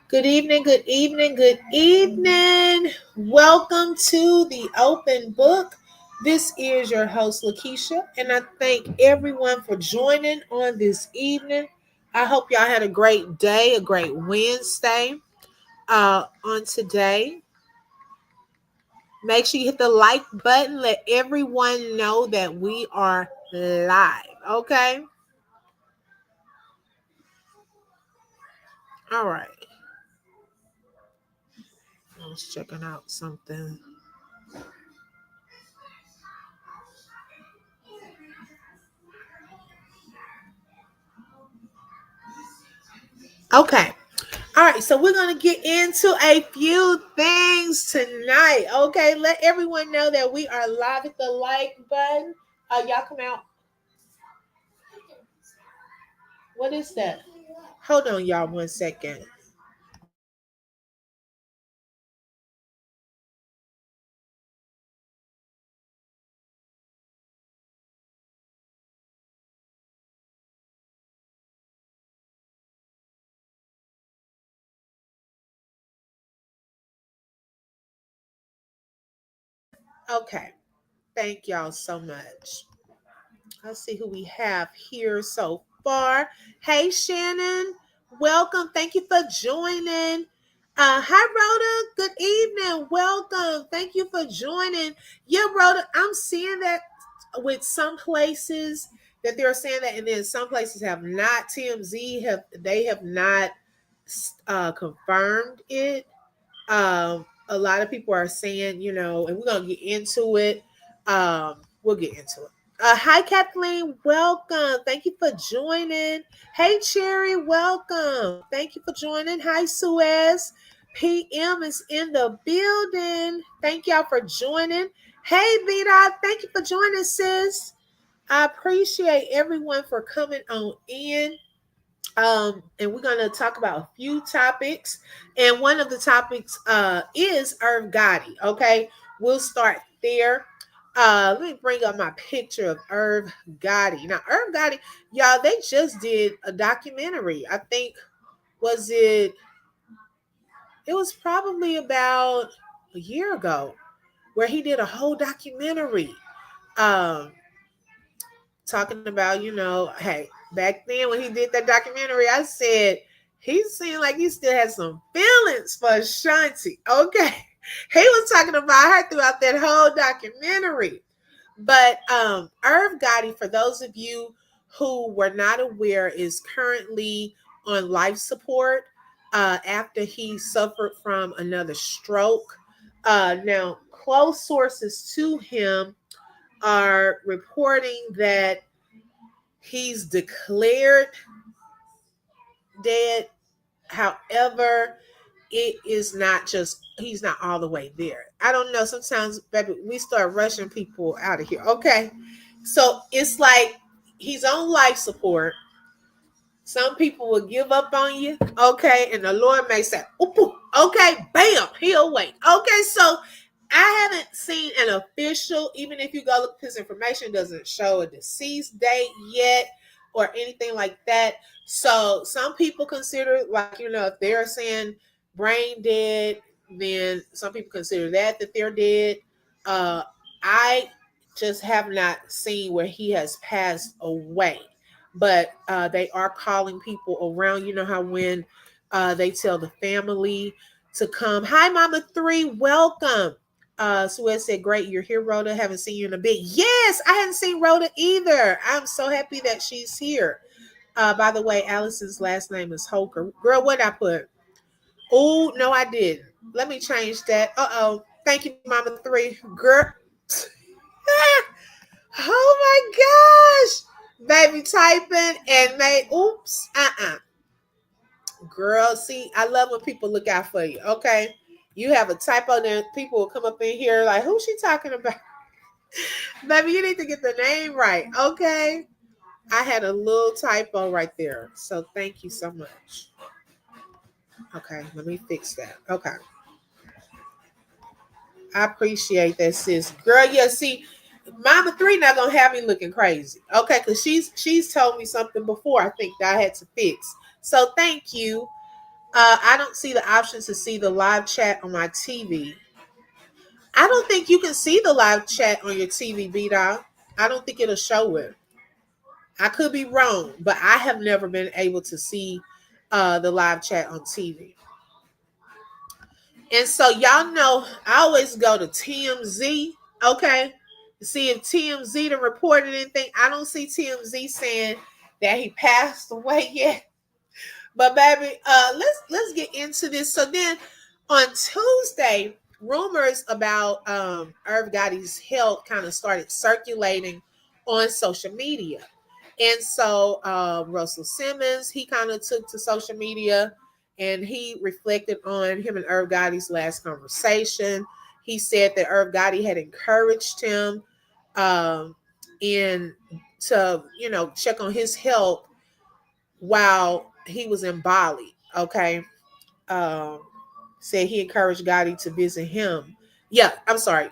Good evening, good evening, good evening. Welcome to the open book. This is your host, Lakeisha, and I thank everyone for joining on this evening. I hope y'all had a great day, a great Wednesday on today. Make sure you hit the like button. Let everyone know that we are live. Okay? All right. I was checking out something. Okay. All right, so we're going to get into a few things tonight. Okay, let everyone know that we are live at the like button. Y'all come out. What is that? Hold on, y'all, 1 second. Okay, thank y'all so much. Let's see who we have here so far. Hey, Shannon, welcome. Thank you for joining. Hi, Rhoda. Good evening. Welcome. Thank you for joining. Yeah, Rhoda, I'm seeing that with some places that they're saying that, and then some places have not. TMZ have not confirmed it. A lot of people are saying, and we're gonna get into it. We'll get into it. Hi, Kathleen. Welcome. Thank you for joining. Hey, Cherry. Welcome. Thank you for joining. Hi, Suez. PM is in the building. Thank y'all for joining. Hey, Vida. Thank you for joining, sis. I appreciate everyone for coming on in. And we're going to talk about a few topics. And one of the topics is Irv Gotti. Okay, we'll start there. Let me bring up my picture of Irv Gotti. Now, Irv Gotti, y'all, they just did a documentary. I think was it? It was probably about a year ago where he did a whole documentary. Um, Talking about, hey, back then when he did that documentary, I said he seemed like he still had some feelings for Shanti. Okay. He was talking about her throughout that whole documentary. But Irv Gotti, for those of you who were not aware, is currently on life support after he suffered from another stroke. Now, close sources to him are reporting that he's declared dead. However, it is not just, he's not all the way there. I don't know. Sometimes, baby, we start rushing people out of here. Okay. So it's like he's on life support. Some people will give up on you. Okay. And the Lord may say, okay, bam, he'll wait. Okay. So I haven't seen an official, even if you go look at his information, doesn't show a deceased date yet or anything like that. So some people consider, like, if they're saying brain dead, then some people consider that they're dead. I just have not seen where he has passed away, but they are calling people around. You know how when they tell the family to come. Hi, Mama Three, welcome. Suez said, great, you're here, Rhoda. Haven't seen you in a bit. Yes, I hadn't seen Rhoda either. I'm so happy that she's here. By the way, Allison's last name is Holker. Girl, what I put? Oh, no, I didn't. Let me change that. Uh-oh. Thank you, Mama Three. Girl. Oh my gosh. Baby typing and made, oops, Girl, see, I love when people look out for you. Okay. You have a typo, then people will come up in here like, who's she talking about? Baby, you need to get the name right. Okay. I had a little typo right there. So thank you so much. Okay, let me fix that. Okay. I appreciate that, sis. Girl, yeah, see, Mama Three not gonna have me looking crazy. Okay, because she's told me something before I think that I had to fix. So thank you. I don't see the option to see the live chat on my TV. I don't think you can see the live chat on your TV, B-Dog. I don't think it'll show it. I could be wrong, but I have never been able to see the live chat on TV. And so y'all know I always go to TMZ, okay, to see if TMZ done reported anything. I don't see TMZ saying that he passed away yet. But baby, let's get into this. So then on Tuesday, rumors about Irv Gotti's health kind of started circulating on social media. And so Russell Simmons, he kind of took to social media and he reflected on him and Irv Gotti's last conversation. He said that Irv Gotti had encouraged him in to, check on his health while he was in Bali. Okay. Um, Said he encouraged Gotti to visit him. Yeah, I'm sorry.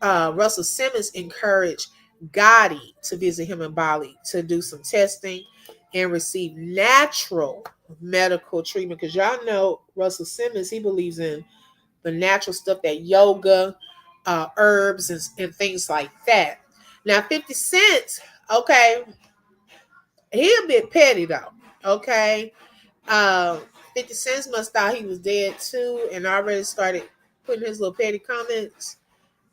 Russell Simmons encouraged Gotti to visit him in Bali to do some testing and receive natural medical treatment. Because y'all know Russell Simmons, he believes in the natural stuff, that yoga, herbs, and things like that. Now, 50 Cent, okay, he a bit petty though. Okay. 50 Cent must thought he was dead too and already started putting his little petty comments,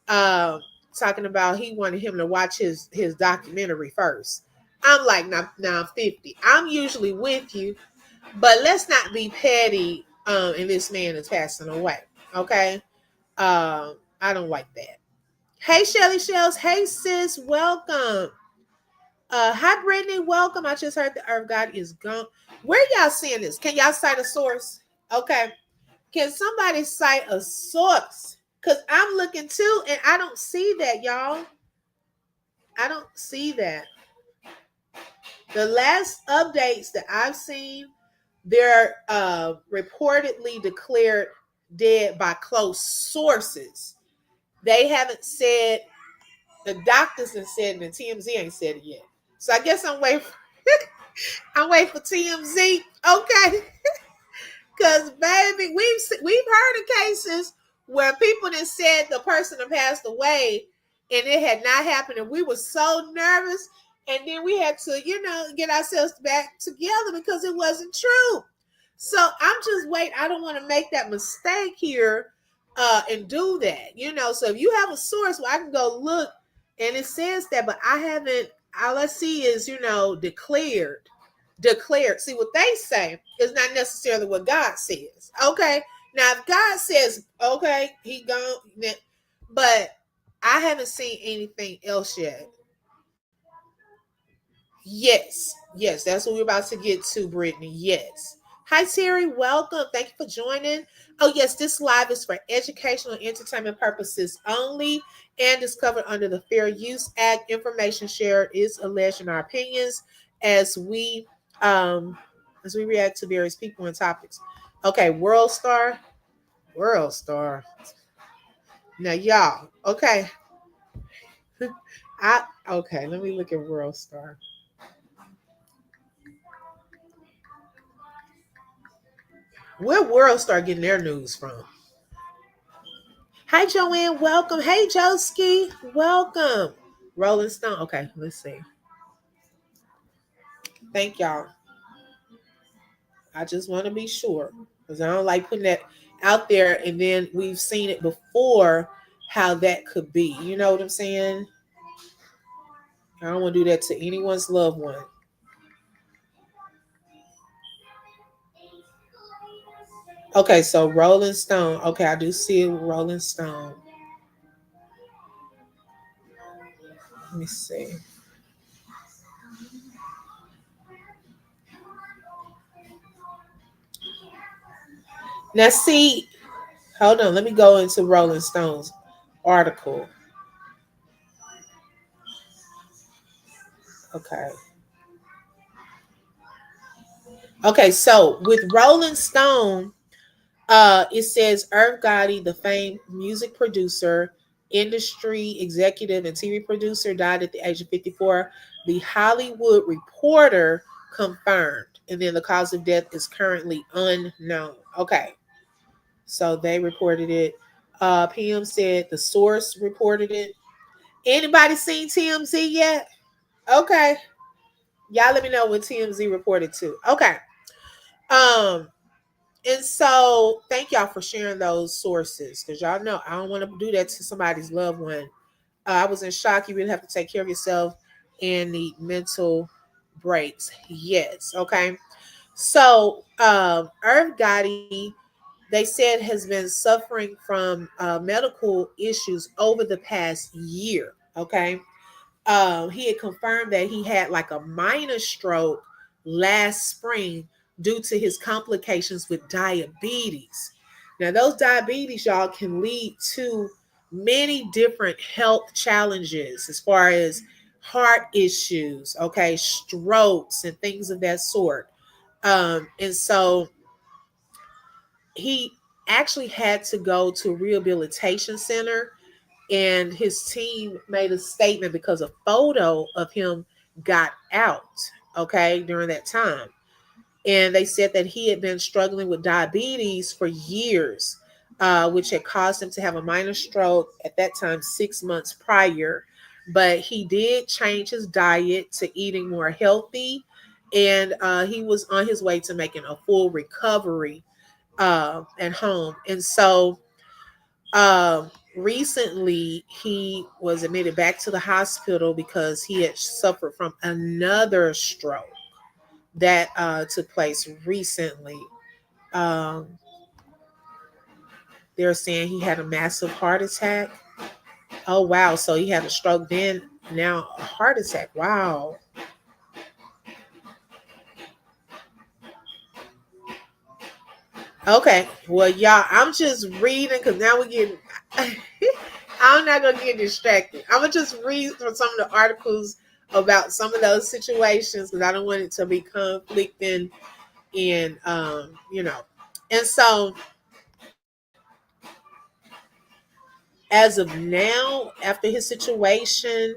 talking about he wanted him to watch his documentary first. I'm like, now 50. I'm usually with you, but let's not be petty. And this man is passing away. Okay. I don't like that. Hey, Shelly Shells. Hey, sis. Welcome. Hi, Brittany. Welcome. I just heard the Irv Gotti is gone. Where y'all seeing this? Can y'all cite a source? Okay. Can somebody cite a source? Because I'm looking too, and I don't see that, y'all. I don't see that. The last updates that I've seen, they're reportedly declared dead by close sources. They haven't said, the doctors have said, and the TMZ ain't said it yet. So I guess I'm waiting for TMZ. Okay. Because baby, we've heard of cases where people that said the person had passed away and it had not happened, and we were so nervous, and then we had to, get ourselves back together because it wasn't true. So I'm just waiting. I don't want to make that mistake here and do that. So if you have a source where I can go look and it says that, but I haven't, all I see is, declared. See, what they say is not necessarily what God says. Okay. Now, if God says, okay, he gone, but I haven't seen anything else yet. Yes. That's what we're about to get to, Brittany. Yes. Hi, Terry. Welcome. Thank you for joining. Oh, yes, this live is for educational and entertainment purposes only and is covered under the Fair Use Act. Information shared is alleged in our opinions as we react to various people and topics. Okay, World Star. Now, y'all, okay. Let me look at World Star. Where World Star getting their news from? Hi, Joanne. Welcome. Hey, Joski. Welcome. Rolling Stone. Okay, let's see. Thank y'all. I just want to be sure because I don't like putting that out there, and then we've seen it before how that could be. You know what I'm saying? I don't want to do that to anyone's loved one. Okay, so Rolling Stone. Okay, I do see it with Rolling Stone. Let me see. Now, see, hold on. Let me go into Rolling Stone's article. Okay. Okay, so with Rolling Stone, it says Irv Gotti, the famed music producer, industry executive, and TV producer, died at the age of 54. The Hollywood Reporter confirmed. And then the cause of death is currently unknown. Okay, so they reported it. PM said the source reported it. Anybody seen TMZ yet? Okay, y'all let me know when TMZ reported too. Okay. Um, and so thank y'all for sharing those sources because y'all know I don't want to do that to somebody's loved one. I was in shock. You really have to take care of yourself and need mental breaks. Yes. Okay. So, Irv Gotti, they said, has been suffering from medical issues over the past year. Okay. He had confirmed that he had like a minor stroke last spring due to his complications with diabetes. Now, those diabetes, y'all, can lead to many different health challenges as far as heart issues, okay, strokes, and things of that sort. And so he actually had to go to a rehabilitation center, and his team made a statement because a photo of him got out, okay, during that time. And they said that he had been struggling with diabetes for years, which had caused him to have a minor stroke at that time, 6 months prior. But he did change his diet to eating more healthy, and he was on his way to making a full recovery at home. And so recently he was admitted back to the hospital because he had suffered from another stroke that took place recently. Um, they're saying he had a massive heart attack. Oh wow! So he had a stroke then, now a heart attack. Wow. Okay. Well, y'all, I'm just reading because now we're getting. I'm not gonna get distracted. I'm gonna just read from some of the articles about some of those situations because I don't want it to be conflicting and and so as of now, after his situation,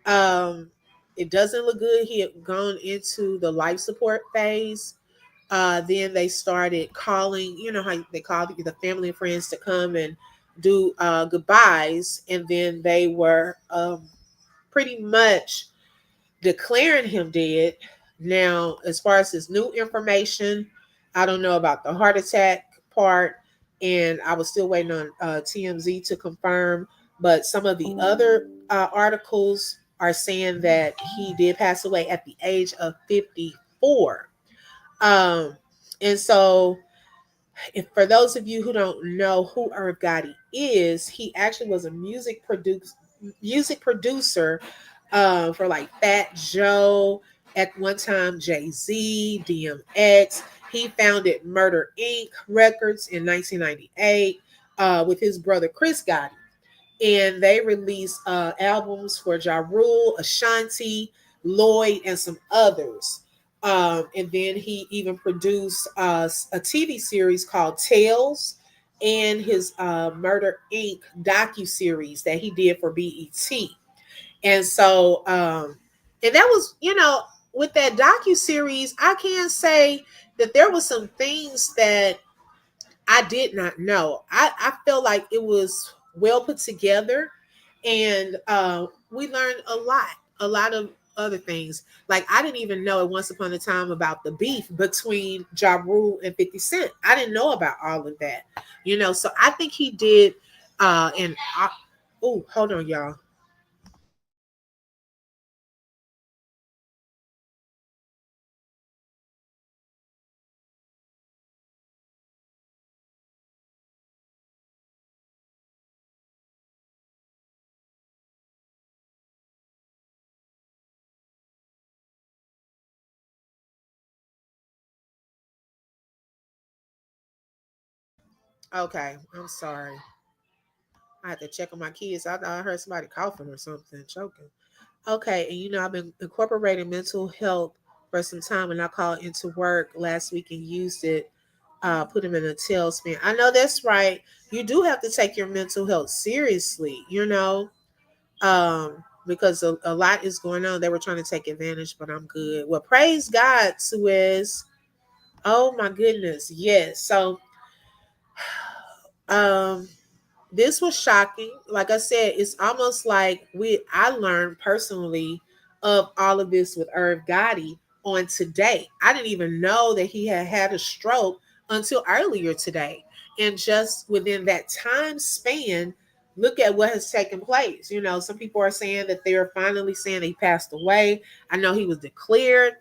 um, it doesn't look good. He had gone into the life support phase. Then they started calling, you know how they call the family and friends to come and do goodbyes, and then they were pretty much declaring him dead. Now, as far as his new information, I don't know about the heart attack part, and I was still waiting on TMZ to confirm. But some of the other articles are saying that he did pass away at the age of 54. Um, and so, if for those of you who don't know who Irv Gotti is, he actually was a music producer for like Fat Joe, at one time Jay Z, DMX. He founded Murder Inc. Records in 1998 with his brother Chris Gotti, and they released albums for Ja Rule, Ashanti, Lloyd, and some others. And then he even produced a TV series called Tales and his Murder Inc. docu series that he did for BET. And so, and that was, with that docu series, I can say that there was some things that I did not know. I felt like it was well put together, and we learned a lot of other things. Like I didn't even know at once upon a time about the beef between Ja Rule and 50 Cent. I didn't know about all of that, So I think he did. And oh, hold on, y'all. Okay, I'm sorry. I had to check on my kids. I thought I heard somebody coughing or something, choking. Okay, and I've been incorporating mental health for some time, and I called into work last week and used it, put him in a tailspin. I know that's right. You do have to take your mental health seriously, because a lot is going on. They were trying to take advantage, but I'm good. Well, praise God, Suez. Oh my goodness. Yes. So um this was shocking. Like I said, it's almost like I learned personally of all of this with Irv Gotti on today. I didn't even know that he had had a stroke until earlier today. And just within that time span, look at what has taken place. You know, some people are saying that they're finally saying he passed away. I know he was declared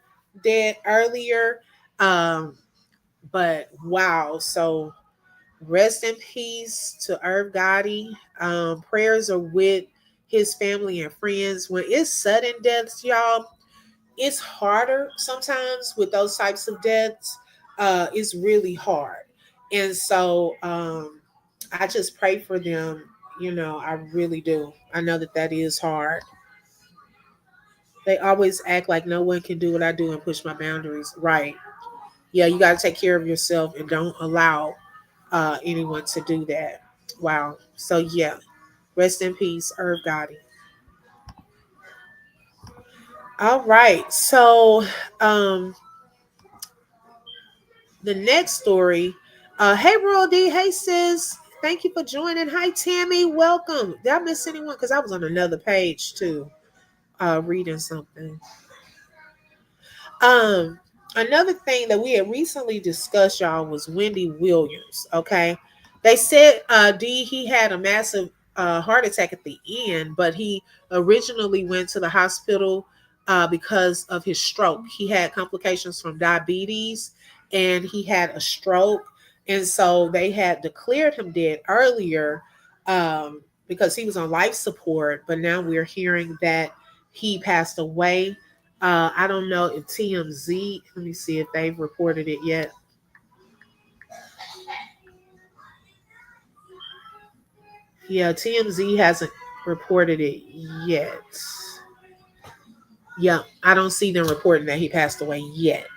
dead earlier. Um, but wow. So rest in peace to Irv Gotti. Prayers are with his family and friends. When it's sudden deaths, y'all, it's harder sometimes with those types of deaths. It's really hard. And so I just pray for them. You know, I really do. I know that that is hard. They always act like no one can do what I do and push my boundaries. Right. Yeah, you got to take care of yourself and don't allow anyone to do that. Wow. So yeah, rest in peace, Irv Gotti. All right. So the next story. Hey, Royal D. Hey, sis. Thank you for joining. Hi, Tammy. Welcome. Did I miss anyone? Because I was on another page too, reading something. Um, Another thing that we had recently discussed, y'all, was Wendy Williams. Okay, they said D he had a massive heart attack at the end, but he originally went to the hospital because of his stroke. He had complications from diabetes, and he had a stroke, and so they had declared him dead earlier because he was on life support. But now we're hearing that he passed away. I don't know if TMZ, let me see if they've reported it yet. Yeah, TMZ hasn't reported it yet. Yeah, I don't see them reporting that he passed away yet.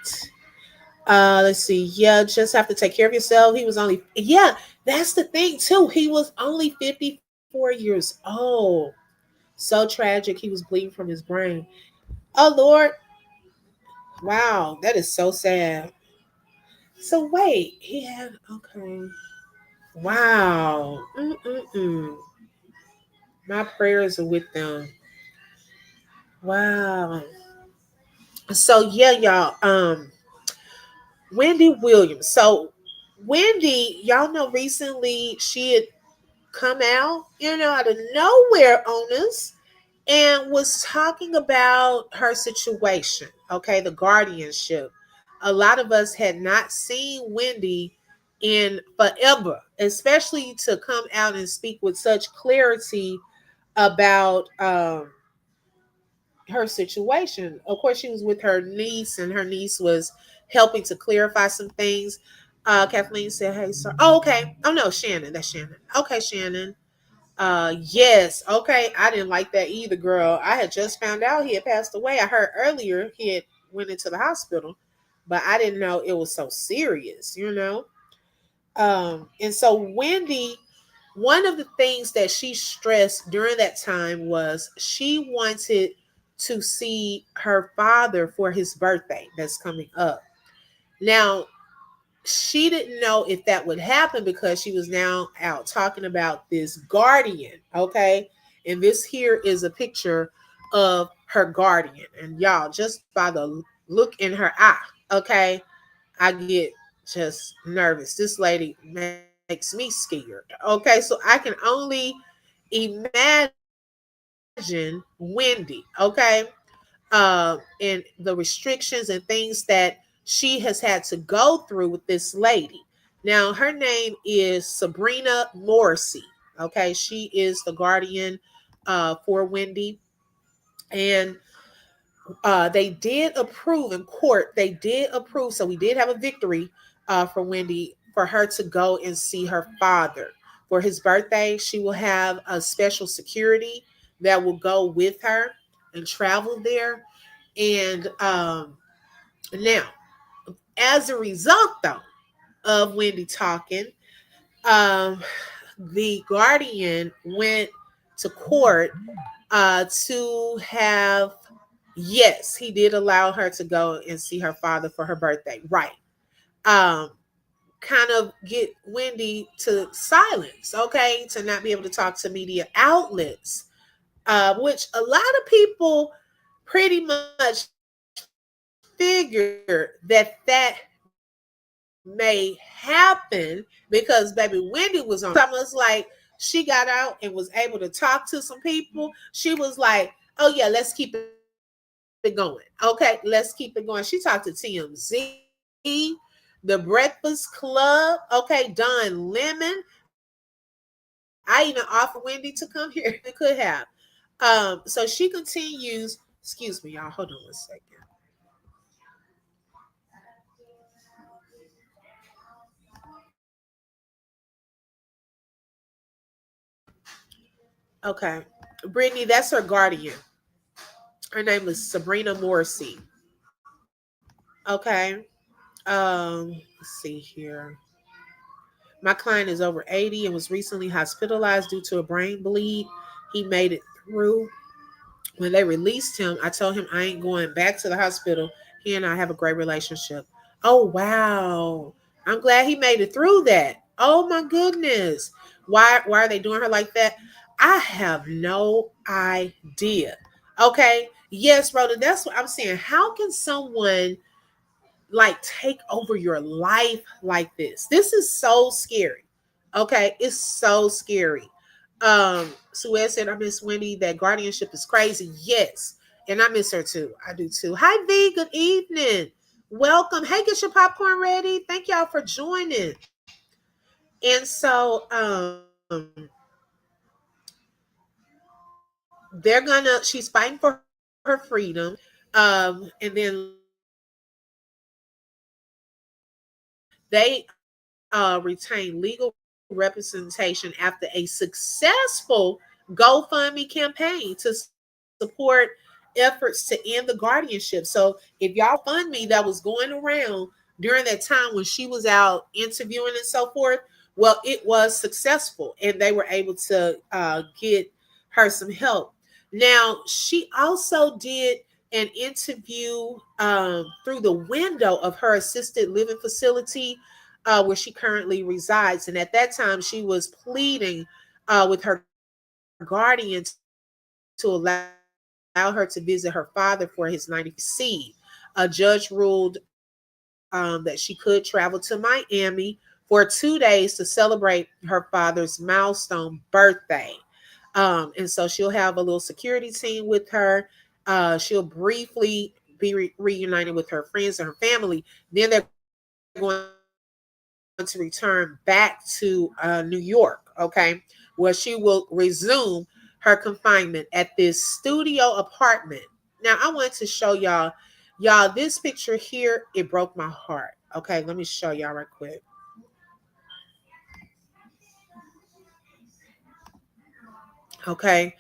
Let's see. Yeah, just have to take care of yourself. He was only, yeah, that's the thing too. He was only 54 years old. So tragic. He was bleeding from his brain. Oh, Lord. Wow, that is so sad. So wait, he had, okay. Wow. Mm-mm-mm. My prayers are with them. Wow. So yeah, y'all. Wendy Williams. So Wendy, y'all know recently she had come out, out of nowhere on us and was talking about her situation. Okay, the guardianship. A lot of us had not seen Wendy in forever, especially to come out and speak with such clarity about her situation. Of course, she was with her niece, and her niece was helping to clarify some things. Kathleen said, "Hey, sir." Oh, okay. Oh no, Shannon. That's Shannon. Okay, Shannon. Yes. Okay. I didn't like that either, girl. I had just found out he had passed away. I heard earlier he had went into the hospital, but I didn't know it was so serious. And so Wendy, one of the things that she stressed during that time was she wanted to see her father for his birthday that's coming up. Now, she didn't know if that would happen because she was now out talking about this guardian, okay? And this here is a picture of her guardian. And y'all, just by the look in her eye, okay, I get just nervous. This lady makes me scared. Okay, so I can only imagine Wendy, okay? And the restrictions and things that she has had to go through with this lady. Now, her name is Sabrina Morrissey. Okay, she is the guardian for Wendy. And they did approve in court. They did approve. So we did have a victory for Wendy for her to go and see her father. For his birthday, she will have a special security that will go with her and travel there. And now, as a result, though, of Wendy talking, um, the guardian went to court to have, yes, he did allow her to go and see her father for her birthday. Right. Um, kind of get Wendy to silence, okay, to not be able to talk to media outlets, which a lot of people pretty much figured that may happen because baby Wendy was on almost like she got out and was able to talk to some people. She was like, oh yeah, let's keep it going. Okay, let's keep it going. She talked to TMZ, the Breakfast Club, okay, Don Lemon. I even offered Wendy to come here. It could have. So she continues, excuse me, y'all. Hold on one second. Okay. Brittany, that's her guardian. Her name is Sabrina Morrissey. Okay. Let's see here. My client is over 80 and was recently hospitalized due to a brain bleed. He made it through. When they released him, I told him I ain't going back to the hospital. He and I have a great relationship. Oh wow. I'm glad he made it through that. Oh my goodness. Why are they doing her like that? I have no idea. Okay. Yes, Rhoda, that's what I'm saying. How can someone like take over your life like this? This is so scary. Okay, it's so scary. Suez said, I miss Wendy. That guardianship is crazy. Yes. And I miss her too. I do too. Hi V, good evening. Welcome. Hey, get your popcorn ready. Thank y'all for joining. And so she's fighting for her freedom. And then they retain legal representation after a successful GoFundMe campaign to support efforts to end the guardianship. So if y'all fund me that was going around during that time when she was out interviewing and so forth, well, it was successful and they were able to get her some help. Now, she also did an interview through the window of her assisted living facility where she currently resides. And at that time, she was pleading with her guardian to allow her to visit her father for his 95th birthday. A judge ruled that she could travel to Miami for 2 days to celebrate her father's milestone birthday. And so she'll have a little security team with her. She'll briefly be reunited with her friends and her family. Then they're going to return back to New York, okay, where she will resume her confinement at this studio apartment. Now, I wanted to show y'all this picture here. It broke my heart. Okay, let me show y'all right quick. Okay,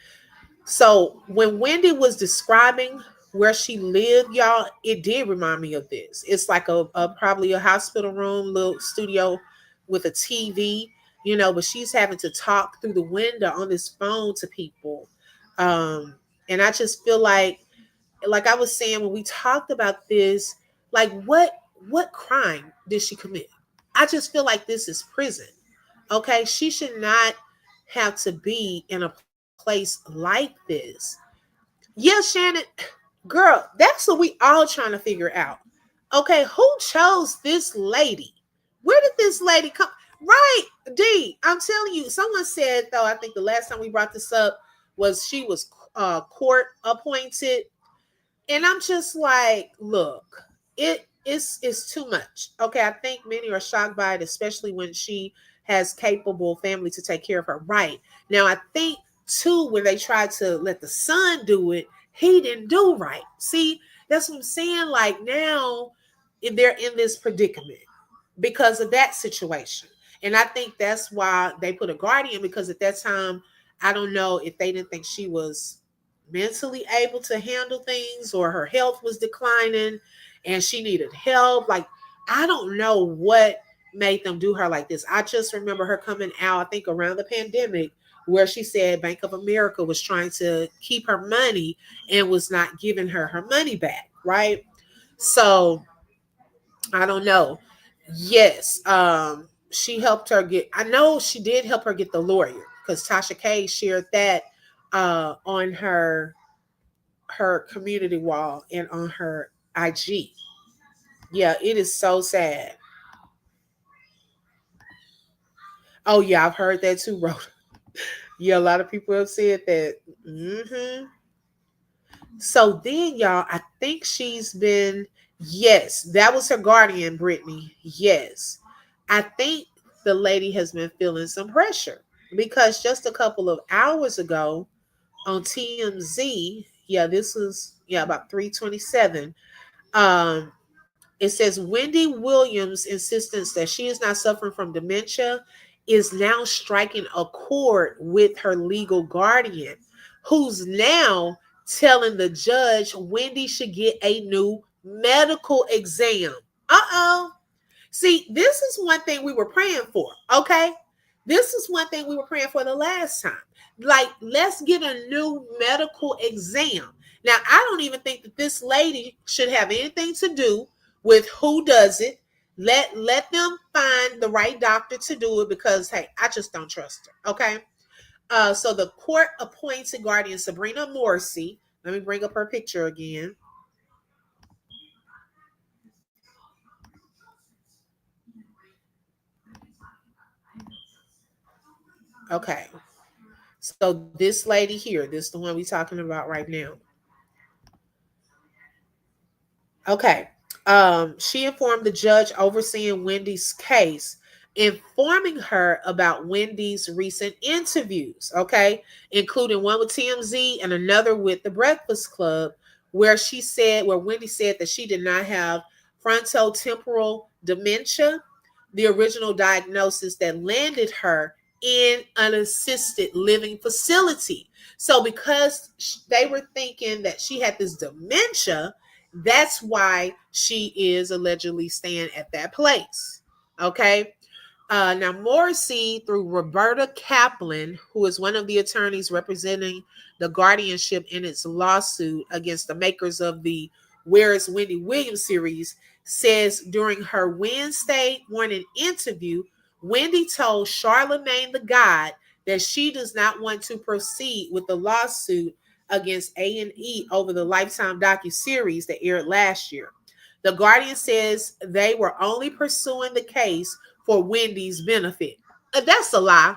so when Wendy was describing where she lived, y'all, it did remind me of this. It's like a probably a hospital room, little studio with a TV, but she's having to talk through the window on this phone to people. And I just feel like I was saying when we talked about this, like what crime did she commit? I just feel like this is prison. Okay, she should not have to be in a place like this. Yeah, Shannon, girl, that's what we all trying to figure out. Okay, who chose this lady? Where did this lady come? Right, D. I'm telling you, someone said though. I think the last time we brought this up was she was court appointed, and I'm just like, look, it's too much. Okay, I think many are shocked by it, especially when she has capable family to take care of her. Right now, I think too when they tried to let the son do it, he didn't do right. See, that's what I'm saying. Like now, they're in this predicament because of that situation. And I think that's why they put a guardian because at that time, I don't know if they didn't think she was mentally able to handle things or her health was declining and she needed help. Like, I don't know what made them do her like this. I just remember her coming out, I think around the pandemic, where she said Bank of America was trying to keep her money and was not giving her money back, right? So I don't know. Yes, she helped her get. I know she did help her get the lawyer because Tasha K shared that on her community wall and on her IG. Yeah, it is so sad. Oh yeah, I've heard that too, Rhoda. Yeah, a lot of people have said that. So then, y'all, I think she's been. Yes, that was her guardian, Brittany. Yes, I think the lady has been feeling some pressure because just a couple of hours ago on TMZ, yeah, this was about 3:27. Um, it says Wendy Williams' insistence that she is not suffering from dementia is now striking a chord with her legal guardian, who's now telling the judge Wendy should get a new medical exam. Uh-oh. See, this is one thing we were praying for, okay? This is one thing we were praying for the last time. Like, let's get a new medical exam. Now, I don't even think that this lady should have anything to do with who does it. Let them find the right doctor to do it because, hey, I just don't trust her, okay? So the court appointed guardian Sabrina Morrissey. Let me bring up her picture again. Okay. So this lady here, this is the one we're talking about right now. Okay. She informed the judge overseeing Wendy's case, informing her about Wendy's recent interviews, okay, including one with TMZ and another with the Breakfast Club, where Wendy said that she did not have frontotemporal dementia, the original diagnosis that landed her in an assisted living facility. So because they were thinking that she had this dementia, that's why she is allegedly staying at that place. Okay. Now, Morrissey, through Roberta Kaplan, who is one of the attorneys representing the guardianship in its lawsuit against the makers of the Where is Wendy Williams series, says during her Wednesday morning interview, Wendy told Charlemagne the God that she does not want to proceed with the lawsuit against A&E over the Lifetime docu-series that aired last year. The Guardian says they were only pursuing the case for Wendy's benefit. That's a lie.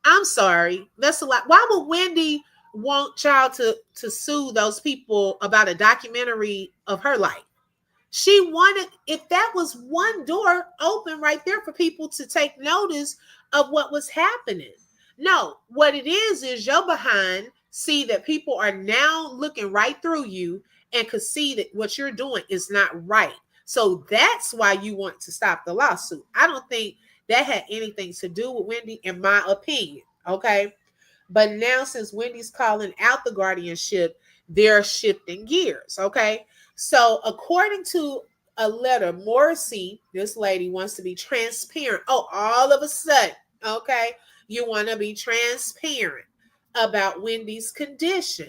I'm sorry. That's a lie. Why would Wendy want y'all to sue those people about a documentary of her life? She wanted, if that was one door open right there for people to take notice of what was happening. No, what it is you're behind see that people are now looking right through you and could see that what you're doing is not right. So that's why you want to stop the lawsuit. I don't think that had anything to do with Wendy, in my opinion. Okay. But now, since Wendy's calling out the guardianship, they're shifting gears. Okay. So, according to a letter, Morrissey, this lady wants to be transparent. Oh, all of a sudden, okay, you want to be transparent about Wendy's condition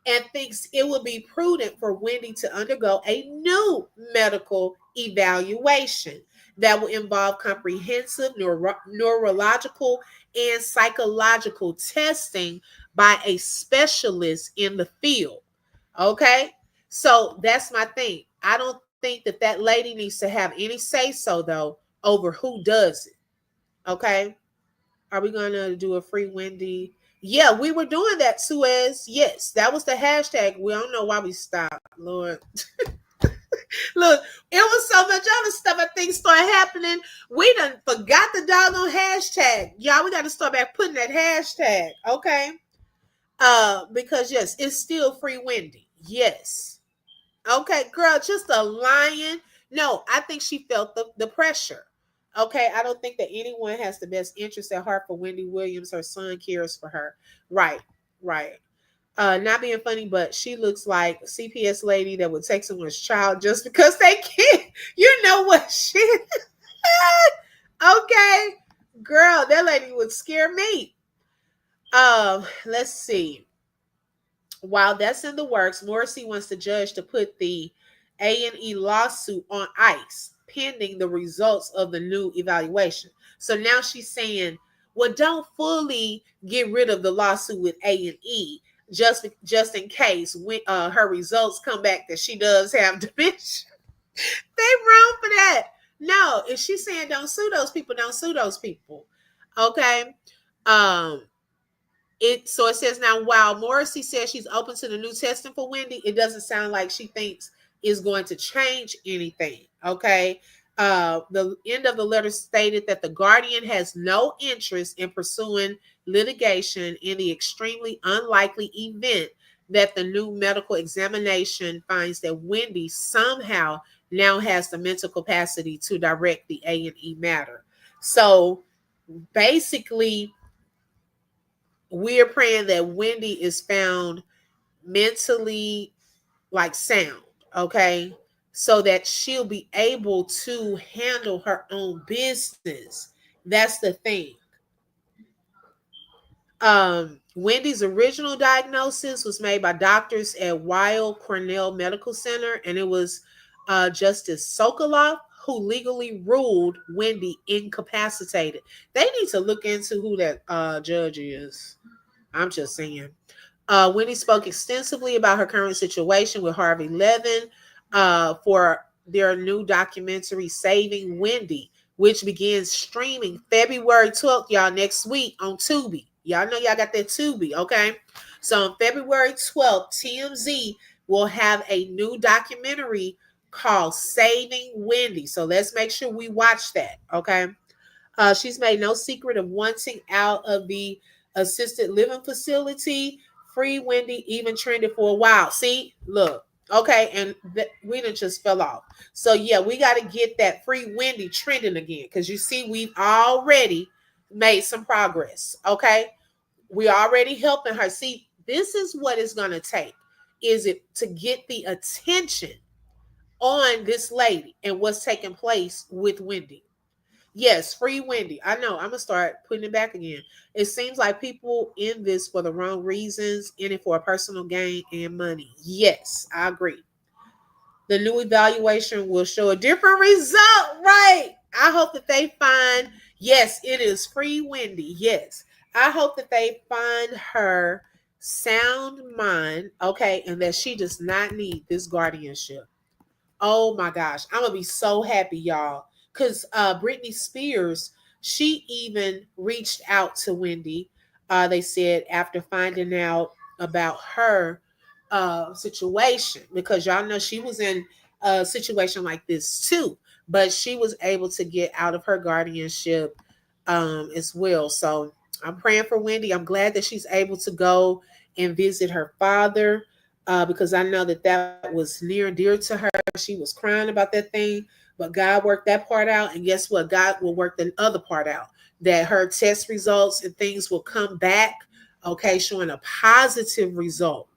and thinks it would be prudent for Wendy to undergo a new medical evaluation that will involve comprehensive neurological and psychological testing by a specialist in the field. Okay? So that's my thing. I don't think that lady needs to have any say so, though, over who does it. Okay? Are we going to do a free Wendy? Yeah, we were doing that, Suez. Yes, that was the hashtag. We don't know why we stopped, Lord. Look, it was so much other stuff I think started happening. We done forgot the doggone hashtag. Y'all, we got to start back putting that hashtag, okay? Because yes, it's still free Wendy. Yes. Okay, girl, just a lion. No, I think she felt the pressure. Okay, I don't think that anyone has the best interest at heart for Wendy Williams. Her son cares for her. Right, right. Not being funny, but she looks like a CPS lady that would take someone's child just because they can. You know what she? Okay, girl, that lady would scare me. Let's see. While that's in the works, Morrissey wants the judge to put the A&E lawsuit on ice pending the results of the new evaluation. So now she's saying, well, don't fully get rid of the lawsuit with A&E just in case when her results come back that she does have dementia. They wrong for that. No, if she's saying don't sue those people, don't sue those people. Okay. Um, it says now while Morrissey says she's open to the new testing for Wendy, it doesn't sound like she thinks is going to change anything. Okay. The end of the letter stated that the Guardian has no interest in pursuing litigation in the extremely unlikely event that the new medical examination finds that Wendy somehow now has the mental capacity to direct the A&E matter. So basically, we're praying that Wendy is found mentally like sound, okay? So that she'll be able to handle her own business. That's the thing. Wendy's original diagnosis was made by doctors at Weill Cornell Medical Center, and it was Justice Sokoloff who legally ruled Wendy incapacitated. They need to look into who that judge is. I'm just saying. Wendy spoke extensively about her current situation with Harvey Levin for their new documentary, Saving Wendy, which begins streaming February 12th, y'all, next week on Tubi. Y'all know y'all got that Tubi, okay? So on February 12th, TMZ will have a new documentary called Saving Wendy. So let's make sure we watch that, okay? She's made no secret of wanting out of the assisted living facility. Free Wendy even trended for a while. See, look, okay, and we done just fell off. So yeah, we got to get that Free Wendy trending again because you see, we've already made some progress. Okay, we already helping her. See, this is what it's gonna take. Is it to get the attention on this lady and what's taking place with Wendy? Yes, free Wendy. I know. I'm gonna start putting it back again. It seems like people in this for the wrong reasons, in it for a personal gain and money. Yes, I agree. The new evaluation will show a different result, right? I hope that they find, yes, it is free Wendy. Yes. I hope that they find her sound mind, okay, and that she does not need this guardianship. Oh my gosh, I'm gonna be so happy, y'all. Cause Britney Spears, she even reached out to Wendy. They said after finding out about her situation, because y'all know she was in a situation like this too, but she was able to get out of her guardianship as well. So I'm praying for Wendy. I'm glad that she's able to go and visit her father because I know that that was near and dear to her. She was crying about that thing, but God worked that part out. And guess what? God will work the other part out, that her test results and things will come back, okay, showing a positive result,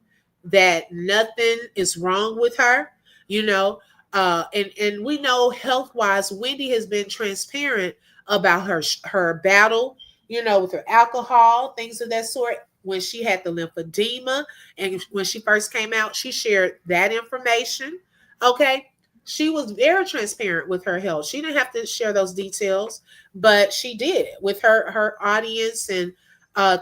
that nothing is wrong with her, you know. And we know health wise, Wendy has been transparent about her battle, you know, with her alcohol, things of that sort. When she had the lymphedema and when she first came out, she shared that information. Okay. She was very transparent with her health. She didn't have to share those details, but she did it with her audience and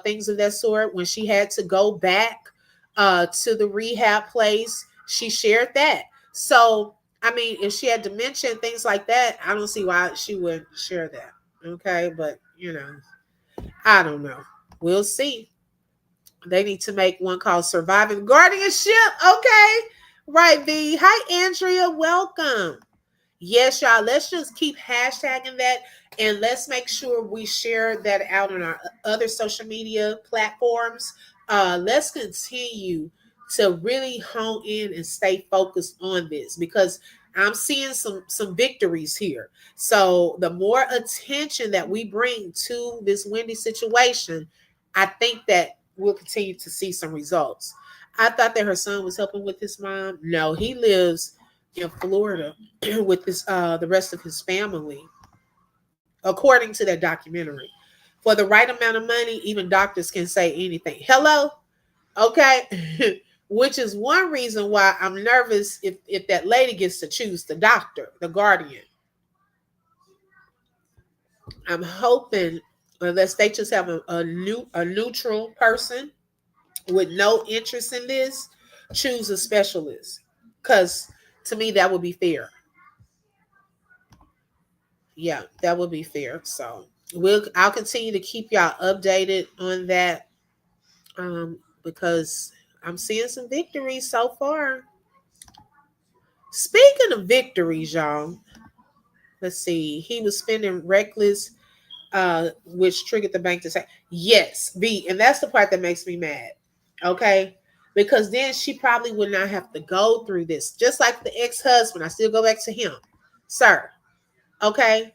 things of that sort. When she had to go back to the rehab place, she shared that. So, I mean, if she had dementia and things like that, I don't see why she would share that. Okay. But, you know, I don't know. We'll see. They need to make one called Surviving Guardianship. Okay. Right, V. Hi, Andrea. Welcome. Yes, y'all. Let's just keep hashtagging that and let's make sure we share that out on our other social media platforms. Let's continue to really hone in and stay focused on this because I'm seeing some victories here. So the more attention that we bring to this Wendy situation, I think that we'll continue to see some results. I thought that her son was helping with his mom. No, he lives in Florida with his the rest of his family, according to that documentary. For the right amount of money, even doctors can say anything. Hello? Okay. Which is one reason why I'm nervous if that lady gets to choose the doctor, the guardian. I'm hoping unless they just have a neutral person with no interest in this, choose a specialist. Because to me that would be fair. Yeah, that would be fair. So I'll continue to keep y'all updated on that. Because I'm seeing some victories so far. Speaking of victories, y'all, let's see. He was spending reckless, which triggered the bank to say, yes, B. And that's the part that makes me mad. Okay. Because then she probably would not have to go through this. Just like the ex-husband. I still go back to him. Sir. Okay.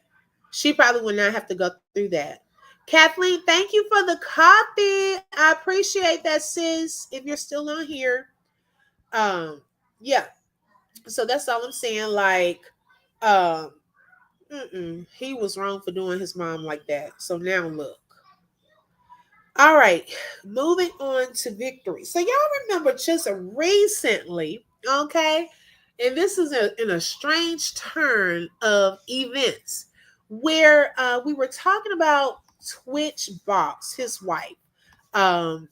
She probably would not have to go through that. Kathleen, thank you for the coffee. I appreciate that, sis. If you're still on here. Yeah. So that's all I'm saying. Like, um, he was wrong for doing his mom like that. So now look. All right, moving on to victory. So y'all remember just recently, okay, and this is in a strange turn of events where we were talking about Twitch Box, his wife. Um,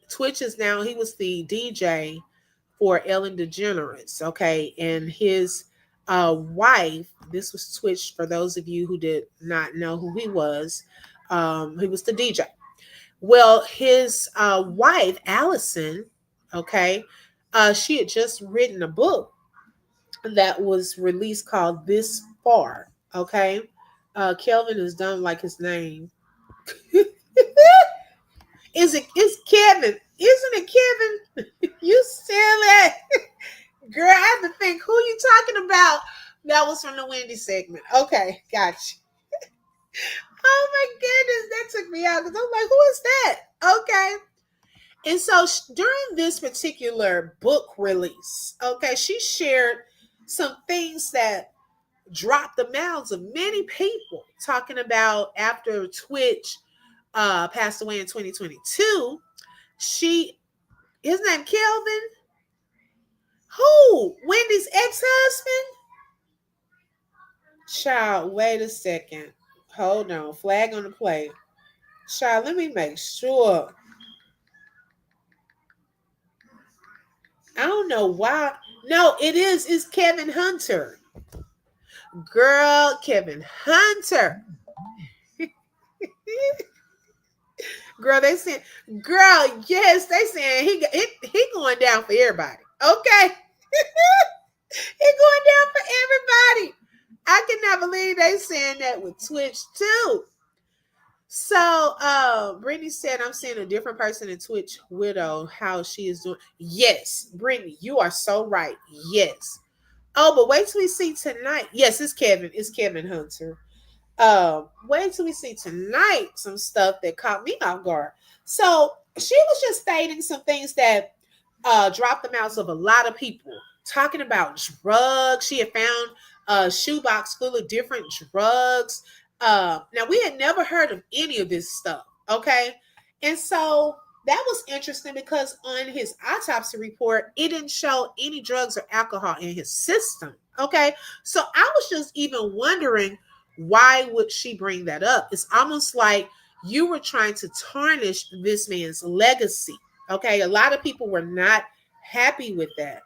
Twitch is now, he was the DJ for Ellen DeGeneres, okay, and his wife, this was Twitch for those of you who did not know who he was the DJ. Well, his wife, Allison, okay, she had just written a book that was released called This Far, okay. Kelvin is done like his name. It's Kevin. Isn't it Kevin? You silly. Girl, I have to think who you talking about. That was from the Wendy segment. Okay, gotcha. Oh my goodness, that took me out because I'm like, who is that? Okay. And so during this particular book release, okay, she shared some things that dropped the mouths of many people talking about after Twitch passed away in 2022. His name Kelvin. Who? Wendy's ex-husband? Child, wait a second. Hold on. Flag on the play. Child, let me make sure. I don't know why. No, it is. It's Kevin Hunter. Girl, Kevin Hunter. Girl, they saying, girl, yes, they saying he going down for everybody. Okay. He going down for everybody. I cannot believe they saying that with Twitch too. So Brittany said, I'm seeing a different person in Twitch Widow, how she is doing. Yes, Brittany, you are so right. Yes. Oh, but wait till we see tonight. Yes, it's Kevin. It's Kevin Hunter. Wait till we see tonight some stuff that caught me off guard. So she was just stating some things that dropped the mouths of a lot of people, talking about drugs. She had found a shoebox full of different drugs. Now we had never heard of any of this stuff, okay? And so that was interesting because on his autopsy report, it didn't show any drugs or alcohol in his system, okay? So I was just even wondering, why would she bring that up? It's almost like you were trying to tarnish this man's legacy, okay? A lot of people were not happy with that.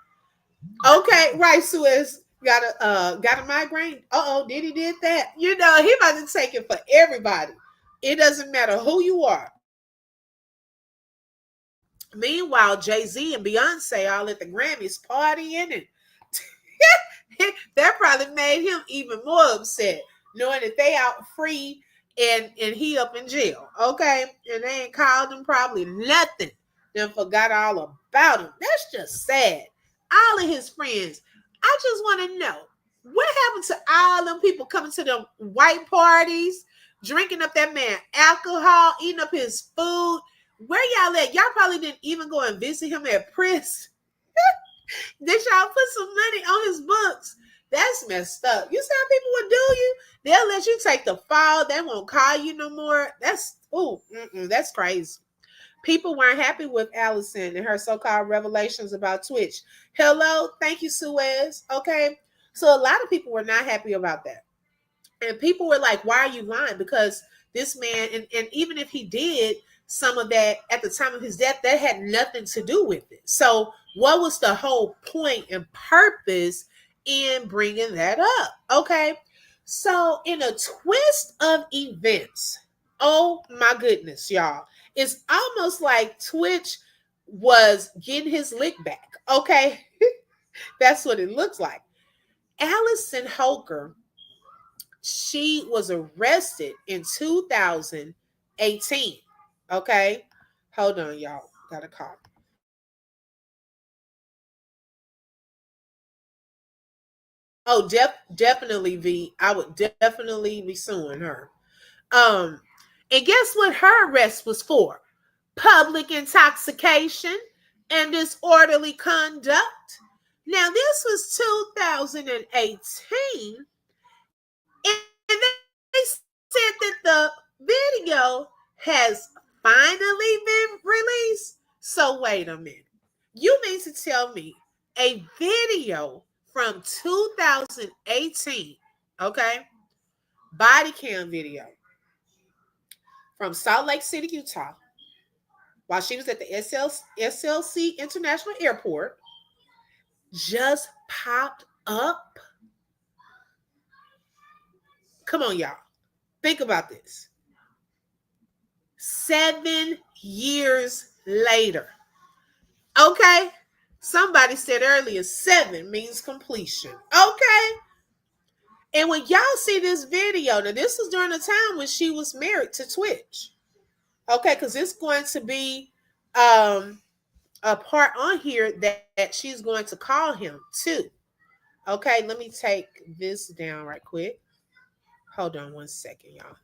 Okay, right, Suez. Got a migraine. Did he did that? You know, he about to take it for everybody. It doesn't matter who you are. Meanwhile, Jay-Z and Beyonce all at the Grammys partying, and that probably made him even more upset, knowing that they out free and he up in jail. Okay, and they ain't called him probably nothing. Then forgot all about him. That's just sad. All of his friends. I just want to know what happened to all them people coming to them white parties, drinking up that man alcohol, eating up his food. Where y'all at? Y'all probably didn't even go and visit him at prison. Did y'all put some money on his books? That's messed up. You see how people would do you? They'll let you take the fall. They won't call you no more. That's crazy. People weren't happy with Allison and her so-called revelations about Twitch. Hello, thank you, Suez. Okay, so a lot of people were not happy about that, and people were like, "Why are you lying?" Because this man, and even if he did some of that at the time of his death, that had nothing to do with it. So, what was the whole point and purpose in bringing that up? Okay, so in a twist of events, oh my goodness, y'all, it's almost like Twitch was getting his lick back. Okay, that's what it looks like. Allison Holker, she was arrested in 2018. Okay. Hold on, y'all. Got a call. Oh, definitely V. I would definitely be suing her. Um, and guess what her arrest was for? Public intoxication and disorderly conduct. Now, this was 2018. And they said that the video has finally been released. So wait a minute. You mean to tell me a video from 2018, okay, body cam video from Salt Lake City, Utah, while she was at the SLC International Airport, just popped up? Come on, y'all. Think about this. 7 years later. Okay. Somebody said earlier, 7 means completion. Okay. And when y'all see this video, now this was during the time when she was married to Twitch. Okay, because it's going to be a part on here that she's going to call him too. Okay, let me take this down right quick. Hold on 1 second, y'all.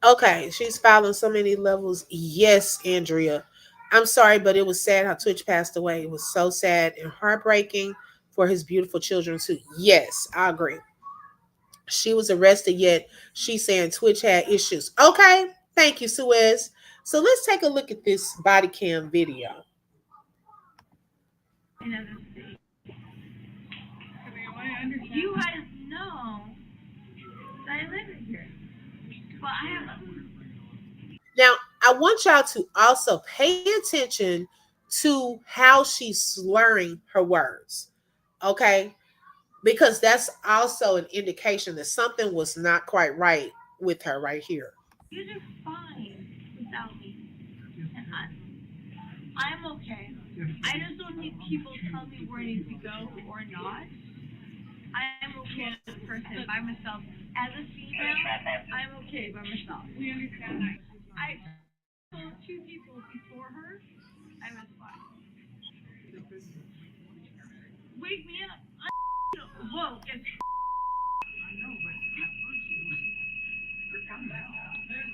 Okay, she's following so many levels. Yes, Andrea. I'm sorry, but it was sad how Twitch passed away. It was so sad and heartbreaking for his beautiful children too. Yes, I agree. She was arrested, yet she's saying Twitch had issues. Okay, thank you, Suez. So let's take a look at this body cam video. You guys know that I live here. But I have. Now, I want y'all to also pay attention to how she's slurring her words. Okay? Because that's also an indication that something was not quite right with her right here. You do fine without me. And I'm okay. I just don't need people to tell me where I need to go or not. I'm okay as a person by myself. As a female, I'm okay by myself. We understand that. I told 2 people before her I was fine. Wake me up. I'm woke as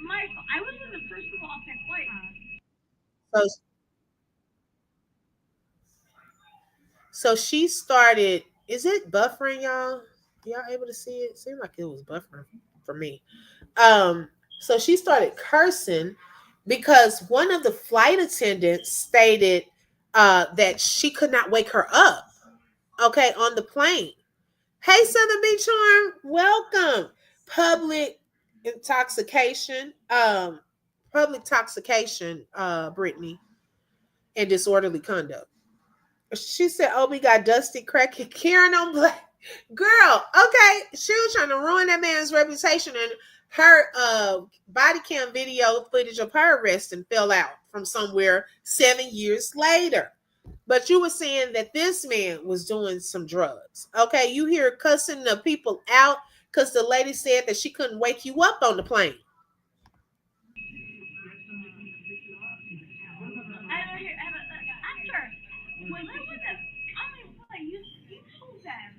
my. I was one of the first people off that flight. So, so she started. Is it buffering, y'all? Y'all able to see it? Seemed like it was buffering for me. So she started cursing because one of the flight attendants stated that she could not wake her up. Okay, on the plane. Hey, Southern Beach Charm, welcome. Public intoxication, public intoxication, Brittany, and disorderly conduct. She said, "Oh, we got Dusty Crackhead Karen on black." Girl, okay, she was trying to ruin that man's reputation, and her body cam video footage of her arresting fell out from somewhere 7 years later. But you were saying that this man was doing some drugs. Okay, you hear cussing the people out because the lady said that she couldn't wake you up on the plane. After when I was on my flight, you told them.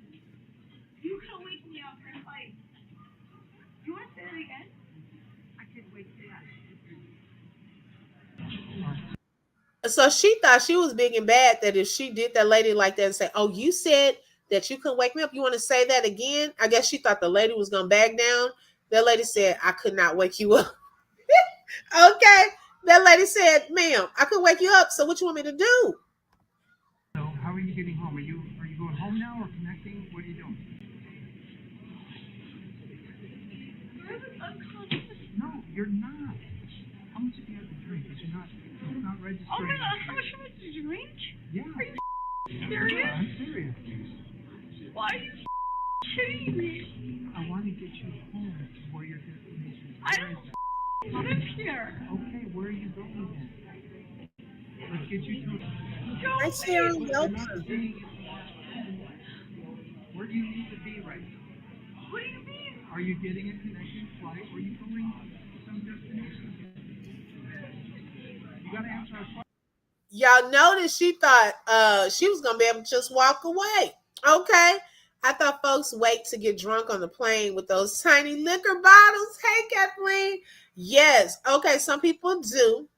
So she thought she was big and bad that if she did that lady like that and say, "Oh, you said that you couldn't wake me up. You want to say that again?" I guess she thought the lady was gonna back down. That lady said, "I could not wake you up." Okay. That lady said, "Ma'am, I could wake you up. So what you want me to do?" So how are you getting home? Are you going home now or connecting? What are you doing? No, you're not. How much have you had to drink? Because it's not registering. Oh my god, how much did you drink? Yeah. Are you serious? Yeah, I'm serious. Why are you kidding me? I want to get you home to where your destination is. I don't live here. Okay, where are you going then? Let's get you to Hi, Go Sarah. away. You're not Welcome. saying where do you need to be right now? What do you mean? Are you getting a connecting flight or are you going to some destination? You gotta answer our question. Y'all noticed she thought she was gonna be able to just walk away. Okay. I thought folks wait to get drunk on the plane with those tiny liquor bottles. Hey, Kathleen. Yes. Okay, some people do.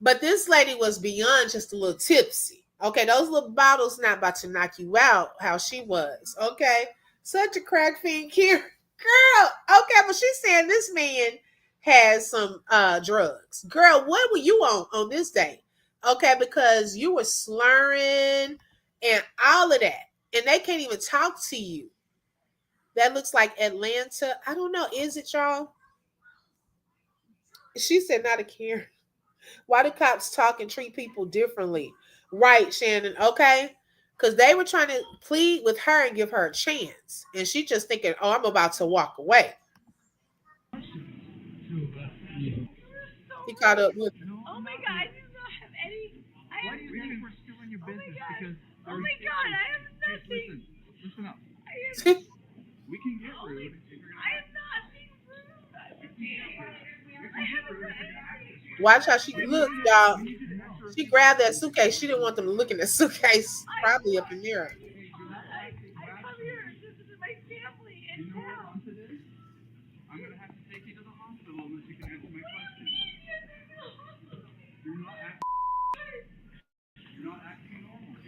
But this lady was beyond just a little tipsy. Okay, those little bottles not about to knock you out how she was. Okay. Such a crack fiend here. Girl. Okay, but she's saying this man has some drugs. Girl, what were you on this day? Okay, because you were slurring and all of that. And they can't even talk to you. That looks like Atlanta. I don't know. Is it y'all? She said not a Karen. Why do cops talk and treat people differently? Right, Shannon. Okay. Because they were trying to plead with her and give her a chance. And she just thinking, oh, I'm about to walk away. He caught up with her. Oh my god, I do not have any. Why do you think we're still in your business? Because Oh my god, I have nothing. listen up. I am, We can get rude. I am not being rude. I haven't done anything. Watch how she looked, y'all. She grabbed that suitcase. She didn't want them to look in the suitcase. Probably up in there. I come here to visit my family in town. I'm gonna have to take you to the hospital unless you can answer my question. You're not acting. You're not acting normal.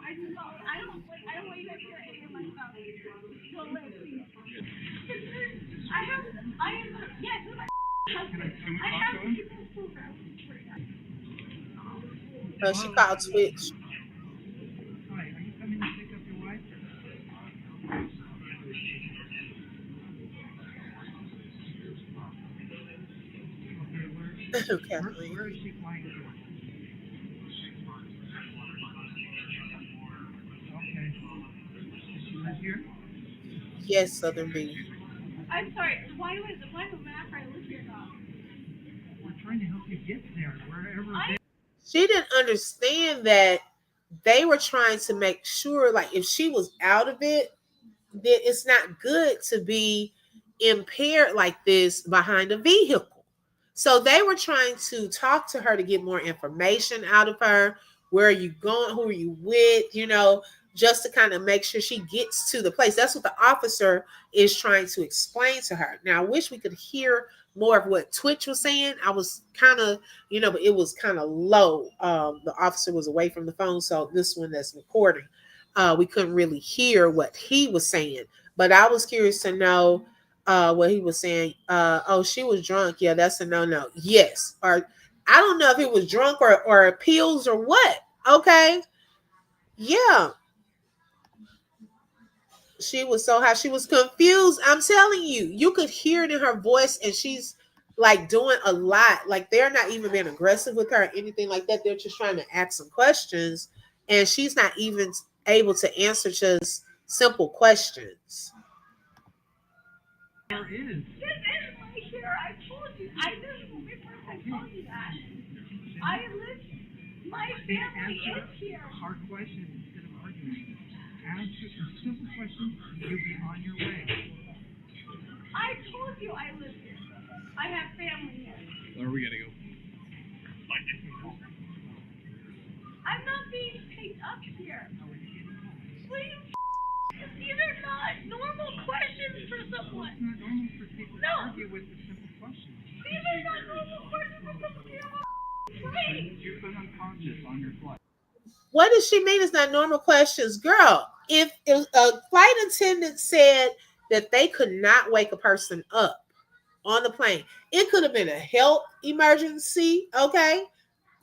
I don't want you guys to hear any of my stuff. Don't let me. I am, yes, Can we I talk have to him? people She called Twitch. Hi, are you coming to pick up your wife? Okay, Kathleen. where is she flying to? Okay. Does she live here? Yes, Southern B. I'm sorry, why do I live here now? We're trying to help you get there, wherever. She didn't understand that they were trying to make sure, like, if she was out of it, then it's not good to be impaired like this behind a vehicle. So they were trying to talk to her to get more information out of her. Where are you going? Who are you with? Just to kind of make sure she gets to the place. That's what the officer is trying to explain to her. Now, I wish we could hear more of what Twitch was saying. I was kind of, but it was kind of low. The officer was away from the phone, so this one that's recording, we couldn't really hear what he was saying. But I was curious to know what he was saying. Oh, she was drunk. Yeah, that's a no. Yes, or I don't know if it was drunk or pills or what. Okay, yeah. She was so high. She was confused. I'm telling you, you could hear it in her voice, and she's like doing a lot. Like they're not even being aggressive with her or anything like that. They're just trying to ask some questions, and she's not even able to answer just simple questions. There is. This is my here. I told you. This is my first time telling you that. I live. My family is here. Hard questions instead of arguing. Answer some simple questions, and you'll be on your way. I told you I live here. I have family here. Where are we gonna go? I'm not being picked up here. Please. These are not normal questions for someone. It's not normal for people. argue with the simple questions. These are not normal questions for someone to get on a plane. You've been unconscious on your flight. What does she mean it's not normal questions? Girl, if a flight attendant said that they could not wake a person up on the plane, it could have been a health emergency, okay?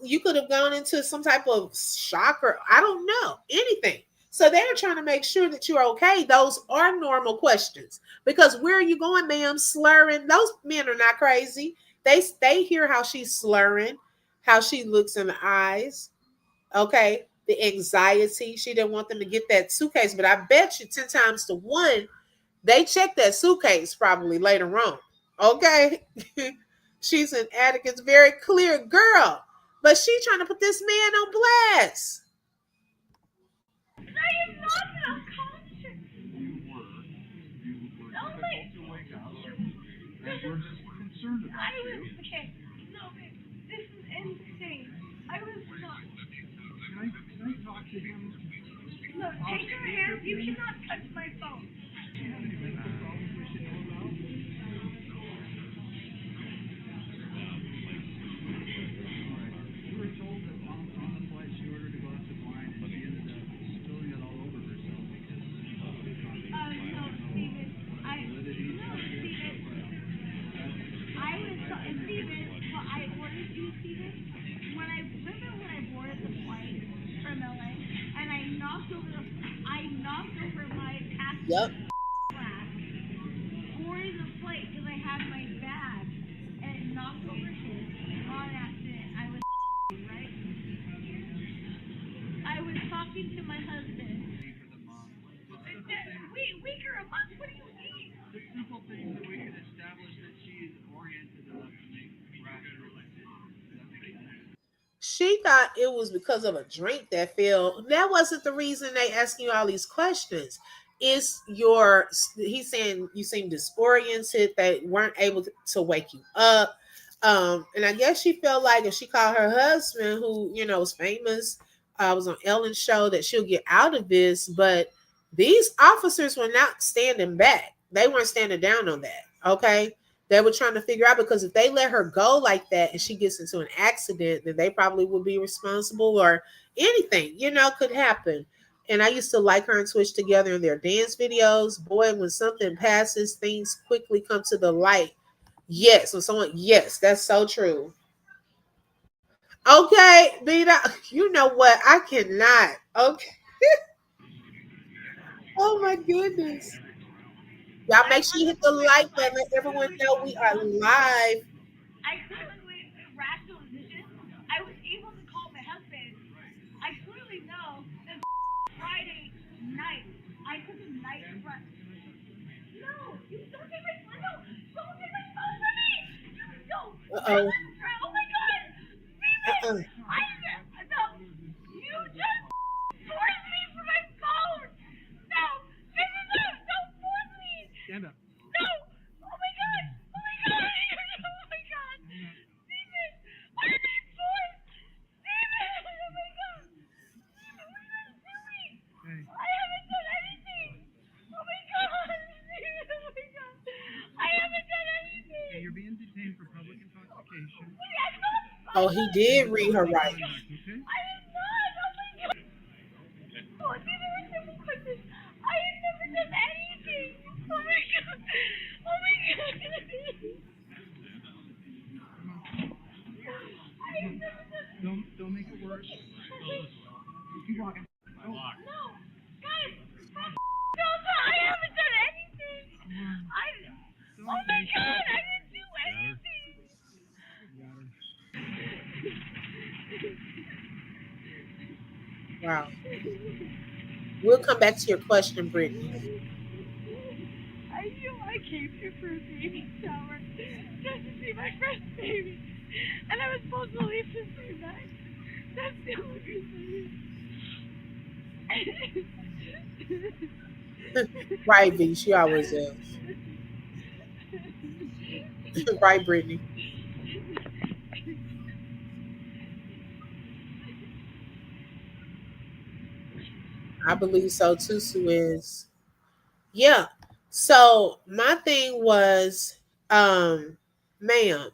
You could have gone into some type of shock or I don't know, anything. So they're trying to make sure that you're okay. Those are normal questions. Because where are you going, ma'am? Slurring. Those men are not crazy. They hear how she's slurring, how she looks in the eyes. Okay. The anxiety. She didn't want them to get that suitcase, but I bet you 10 times to one, they checked that suitcase probably later on. Okay. She's an addict. It's very clear, girl. But she trying to put this man on blast. And I am not unconscious. You were No, difficult to wake up. And we're just concerned about I was, you. okay, no, babe, this is insane. I was not. Can I talk to him? No, take your hands. You cannot touch my phone. Do you have any medical problems we should know about? We were told that on the flight she ordered a glass of wine and she ended up spilling it all over herself because No, Steven. I was, Steven, well, I ordered you, Steven, when I boarded the flight from LA, and I knocked over my Yep. passenger glass, boarding the flight because I had my bag, and knocked over his on accident. I was right? I was talking to my husband. for the mom. Weaker a month? What do you mean? The simple things that we can establish that she is oriented enough to make rational decisions. She thought it was because of a drink that failed. That wasn't the reason they asking you all these questions. It's he's saying you seem disoriented, they weren't able to wake you up. And I guess she felt like if she called her husband, who, was famous, was on Ellen's show, that she'll get out of this. But these officers were not standing back. They weren't standing down on that. Okay. They were trying to figure out, because if they let her go like that and she gets into an accident, then they probably would be responsible, or anything, could happen. And I used to like her and Twitch together in their dance videos. Boy, when something passes, things quickly come to the light. Yes, yes, that's so true. Okay, Beta, you know what? I cannot. Okay. Oh my goodness. Y'all make sure you hit the like button. Let everyone know we are live. I couldn't make a rational decision. I was able to call my husband. I clearly know that Friday night, I took a night rest. No, you don't take my phone. No, don't take my phone from me. You don't. Uh-oh. Oh my God, Uh-uh. Steven, no, you just forced me for my phone. No, this is not. Don't force me. Stand up. No! Oh my God! Oh my God! Oh my God! Steven! I'm being forced! Steven! Oh my God! Steven, what are you gonna do me? Hey. I haven't done anything! Oh my God! Steven! Oh my God! I haven't done anything! Okay, you're being detained for public intoxication. Wait, I'm not. Oh, he did read her right. Okay? I am not! Oh my God! Oh, these are simple questions. I have never done anything! Oh my God! Oh my God! I have never done. Don't make it worse. Keep walking. No, guys, no, I haven't done anything. Oh my God, I didn't do anything. Wow. We'll come back to your question, Brittany. I knew I came here for a baby shower just to see my friend's baby, and I was supposed to leave the same night. That's the only reason. Right, V. She always is. Right, Brittany. I believe so too, Suez. Yeah. So my thing was, Um, ma'am,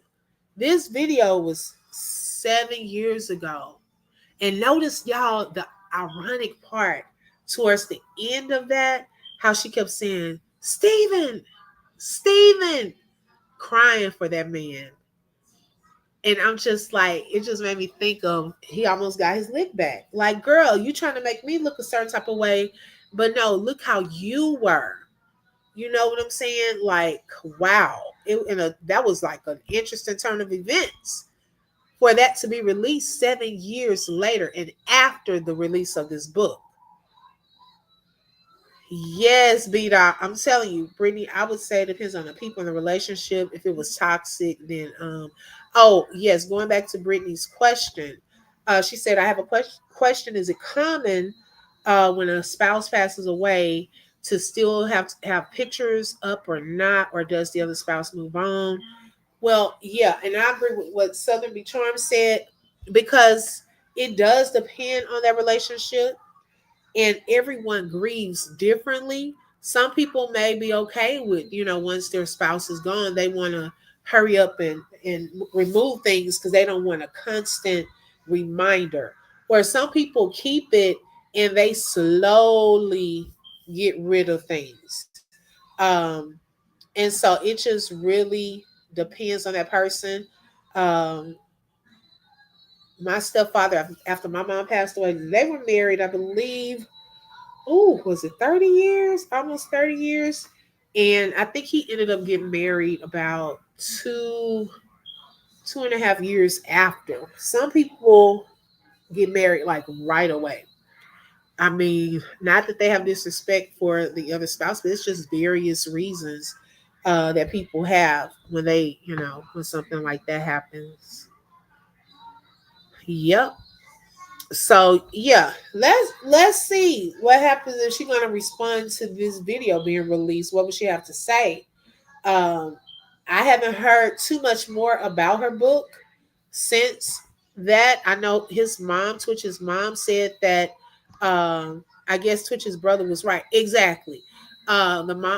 this video was 7 years ago. And notice, y'all, the ironic part towards the end of that, how she kept saying, Stephen, Stephen, crying for that man. And I'm just like, it just made me think of he almost got his lick back. Like, girl, you trying to make me look a certain type of way, but no, look how you were. You know what I'm saying? Like, wow. That was like an interesting turn of events for that to be released 7 years later and after the release of this book. Yes, B Dot. I'm telling you, Brittany, I would say it depends on the people in the relationship. If it was toxic, then oh yes, going back to Brittany's question. She said, I have a question. Is it common when a spouse passes away to still have to have pictures up or not, or does the other spouse move on? Well, yeah, and I agree with what Southern Be Charm said, because it does depend on that relationship, and everyone grieves differently. Some people may be okay with, once their spouse is gone, they want to hurry up and remove things because they don't want a constant reminder. Or some people keep it and they slowly get rid of things. And so it just really depends on that person. Um, my stepfather, after my mom passed away, they were married, I believe, was it 30 years? Almost 30 years. And I think he ended up getting married about 2.5 years after. Some people get married like right away. I mean, not that they have disrespect for the other spouse, but it's just various reasons that people have when when something like that happens. Yep. So yeah, let's see what happens if she's gonna respond to this video being released. What would she have to say? Um, I haven't heard too much more about her book since that. I know Twitch's mom, said that. I guess Twitch's brother was right. Exactly.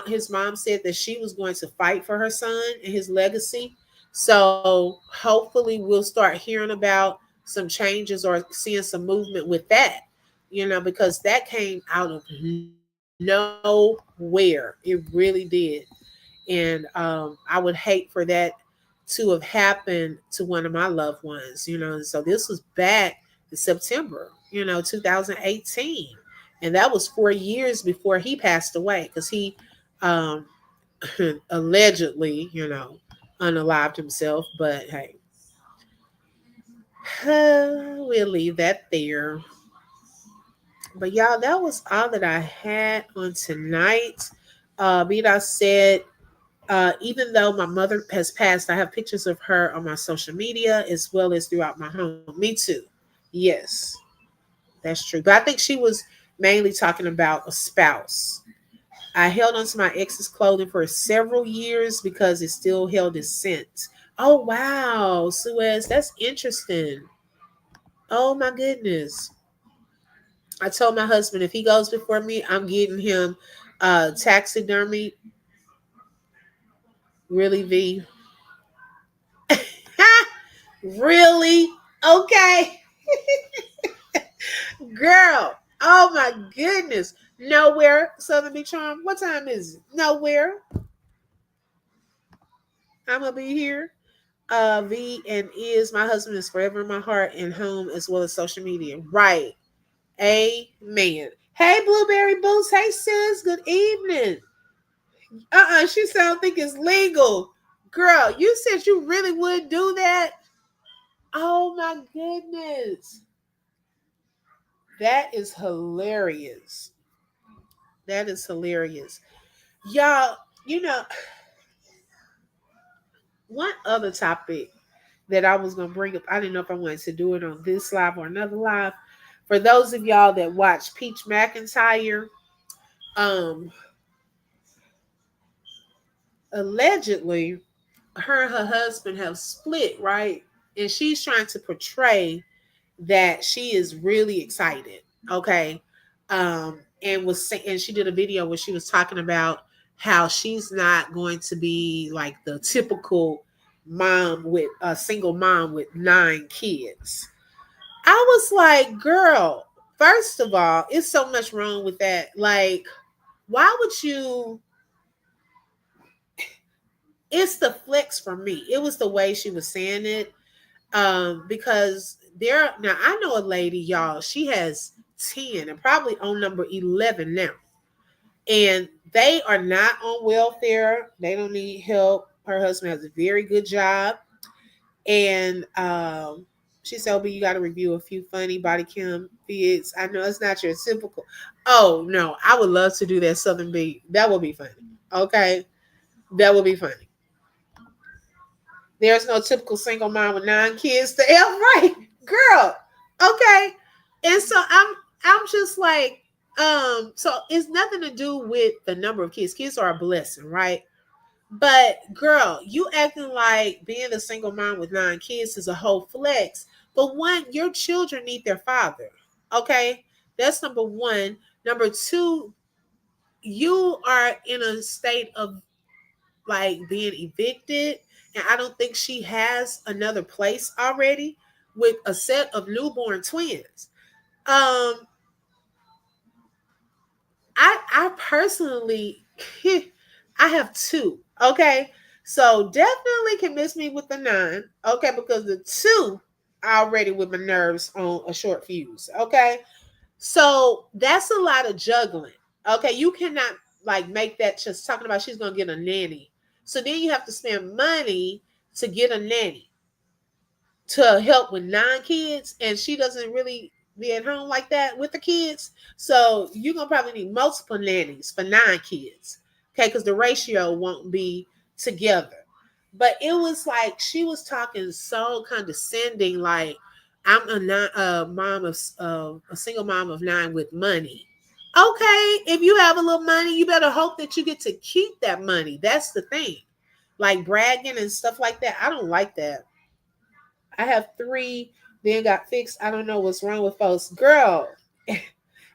His mom said that she was going to fight for her son and his legacy. So hopefully we'll start hearing about some changes or seeing some movement with that. Because that came out of nowhere. It really did. And I would hate for that to have happened to one of my loved ones. And so this was back in September, 2018, and that was 4 years before he passed away, because he um, allegedly, unalived himself. But hey, we'll leave that there. But y'all, that was all that I had on tonight. Vida said, even though my mother has passed, I have pictures of her on my social media as well as throughout my home. Me too. Yes, that's true. But I think she was mainly talking about a spouse. I held onto my ex's clothing for several years because it still held his scent. Oh, wow, Suez, that's interesting. Oh, my goodness. I told my husband if he goes before me, I'm getting him taxidermy. Really, V? Really? Okay. Girl. Oh my goodness. Nowhere. Southern Beach Charm. What time is it? Nowhere. I'm gonna be here. V and is my husband is forever in my heart and home as well as social media. Right. Amen. Hey, Blueberry Boots. Hey, sis. Good evening. She said I don't think it's legal. Girl, you said you really would do that? Oh my goodness. That is hilarious. That is hilarious. Y'all, you know, one other topic that I was going to bring up, I didn't know if I wanted to do it on this live or another live. For those of y'all that watch Peach McIntyre, um, allegedly, her and her husband have split, right? And she's trying to portray that she is really excited. Okay. And she did a video where she was talking about how she's not going to be like the typical mom with a single mom with 9 kids. I was like, girl, first of all, it's so much wrong with that. Like, why would you? It's the flex for me. It was the way she was saying it. Because there now I know a lady, y'all, she has 10 and probably on number 11 now. And they are not on welfare. They don't need help. Her husband has a very good job. And she said, "Oh, but you got to review a few funny body cam vids. I know it's not your typical." Oh no, I would love to do that Southern beat. That would be funny. Okay, that would be funny. There's no typical single mom with 9 kids to F right, girl. Okay, and so I'm just like, so it's nothing to do with the number of kids. Kids are a blessing, right? But girl, you acting like being a single mom with 9 kids is a whole flex. But one, your children need their father. Okay, that's number one. Number two, you are in a state of like being evicted, and I don't think she has another place already with a set of newborn twins. Um, I personally, I have two. Okay, so definitely can miss me with the 9. Okay, because the two already with my nerves on a short fuse. Okay, so that's a lot of juggling. Okay, you cannot like make that just talking about she's gonna get a nanny. So then you have to spend money to get a nanny to help with 9 kids, and she doesn't really be at home like that with the kids. So you're gonna probably need multiple nannies for 9 kids. Okay, because the ratio won't be together. But it was like she was talking so condescending, like I'm a mom of a single mom of 9 with money. Okay, if you have a little money, you better hope that you get to keep that money. That's the thing. Like bragging and stuff like that. I don't like that. I have 3, then got fixed. I don't know what's wrong with folks. Girl.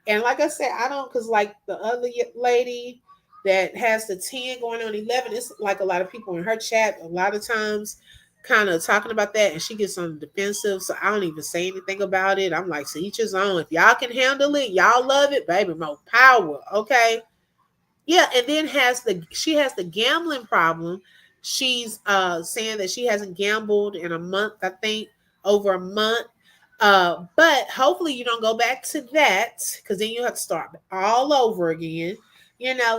And like I said, I don't, because like the other lady that has the 10 going on 11, it's like a lot of people in her chat, a lot of times kind of talking about that. And she gets on the defensive. So I don't even say anything about it. I'm like, to each his own. If y'all can handle it, y'all love it, baby, more power. Okay. Yeah, and then she has the gambling problem. She's saying that she hasn't gambled in a month, I think, over a month. But hopefully you don't go back to that, because then you have to start all over again.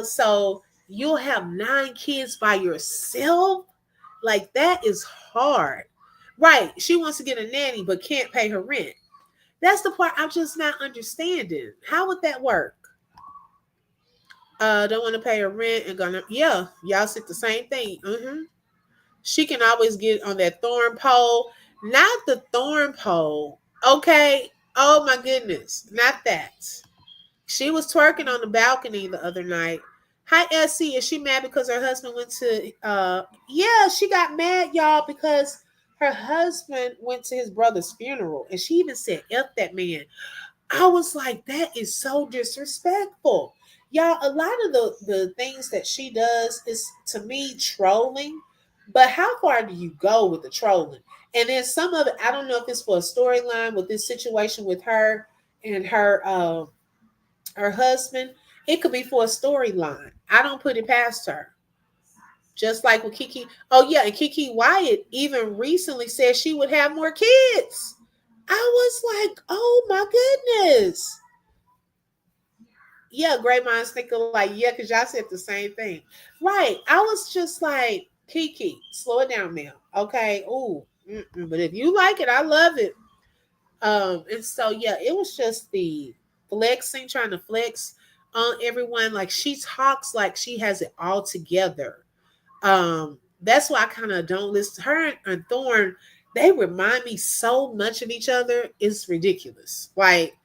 So you'll have 9 kids by yourself. Like that is hard. Right. She wants to get a nanny but can't pay her rent. That's the part I'm just not understanding. How would that work? Don't want to pay her rent and gonna, yeah, y'all said the same thing. She can always get on that thorn pole, not the thorn pole. Okay, oh my goodness, not that. She was twerking on the balcony the other night. Hi, SC. Is she mad because her husband went to yeah, she got mad, y'all, because her husband went to his brother's funeral, and she even said F that man. I was like, that is so disrespectful. Y'all, a lot of the things that she does is, to me, trolling. But how far do you go with the trolling? And then some of it, I don't know if it's for a storyline with this situation with her and her husband. It could be for a storyline. I don't put it past her. Just like with Kiki. Oh yeah, and Kiki Wyatt even recently said she would have more kids. I was like, oh my goodness. Yeah, great minds think alike. Yeah, because y'all said the same thing. Right. I was just like, Kiki, slow it down, ma'am. Okay. Ooh. But if you like it, I love it. And so yeah, it was just the flexing, trying to flex on everyone. Like she talks like she has it all together. That's why I kind of don't listen. Her and Thorn, they remind me so much of each other. It's ridiculous. Like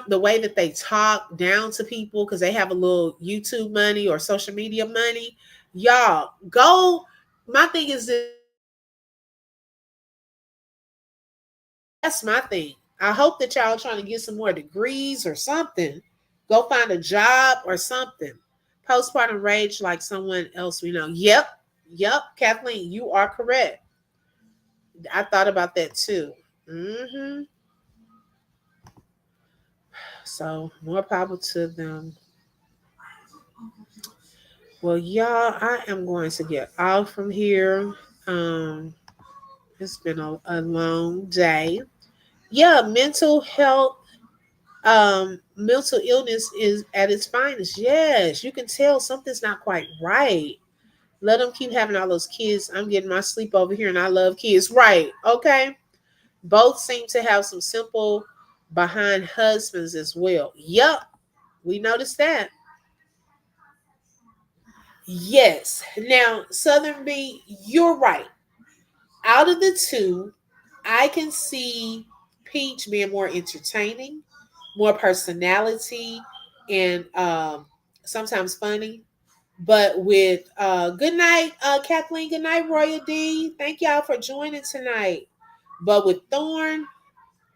the way that they talk down to people because they have a little YouTube money or social media money. Y'all go. My thing is this. That's my thing. I hope that y'all trying to get some more degrees or something. Go find a job or something. Postpartum rage like someone else we know. Yep. Yep. Kathleen, you are correct. I thought about that too. Hmm. So more power to them. Well, y'all, I am going to get off from here. Um, it's been a long day. Yeah, mental illness is at its finest. Yes, you can tell something's not quite right. Let them keep having all those kids. I'm getting my sleep over here, and I love kids. Right? Okay. Both seem to have some simple behind husbands as well. Yup, we noticed that. Yes. Now, Southern B, you're right. Out of the two, I can see Peach being more entertaining, more personality, and sometimes funny. But with good night, Kathleen, good night, Royal D. Thank y'all for joining tonight. But with Thorn,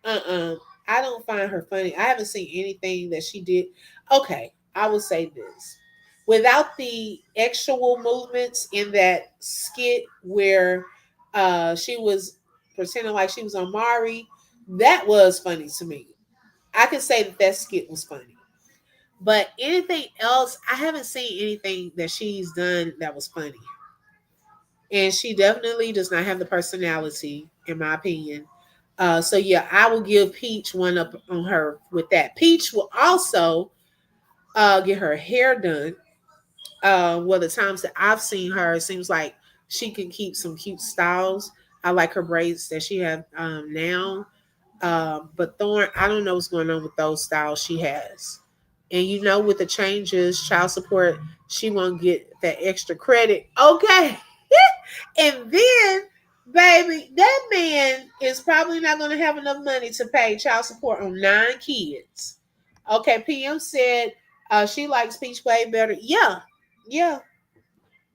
I don't find her funny. I haven't seen anything that she did. Okay, I will say this. Without the actual movements in that skit where she was pretending like she was on Mari, that was funny to me. I can say that that skit was funny. But anything else, I haven't seen anything that she's done that was funny. And she definitely does not have the personality, in my opinion. So yeah, I will give Peach one up on her with that. Peach will also get her hair done. Well, the times that I've seen her, it seems like she can keep some cute styles. I like her braids that she have now. But Thorn, I don't know what's going on with those styles she has. And you know, with the changes, child support, she won't get that extra credit. Okay. And then, baby, that man is probably not going to have enough money to pay child support on 9 kids. Okay, PM said she likes Peach way better. Yeah, yeah,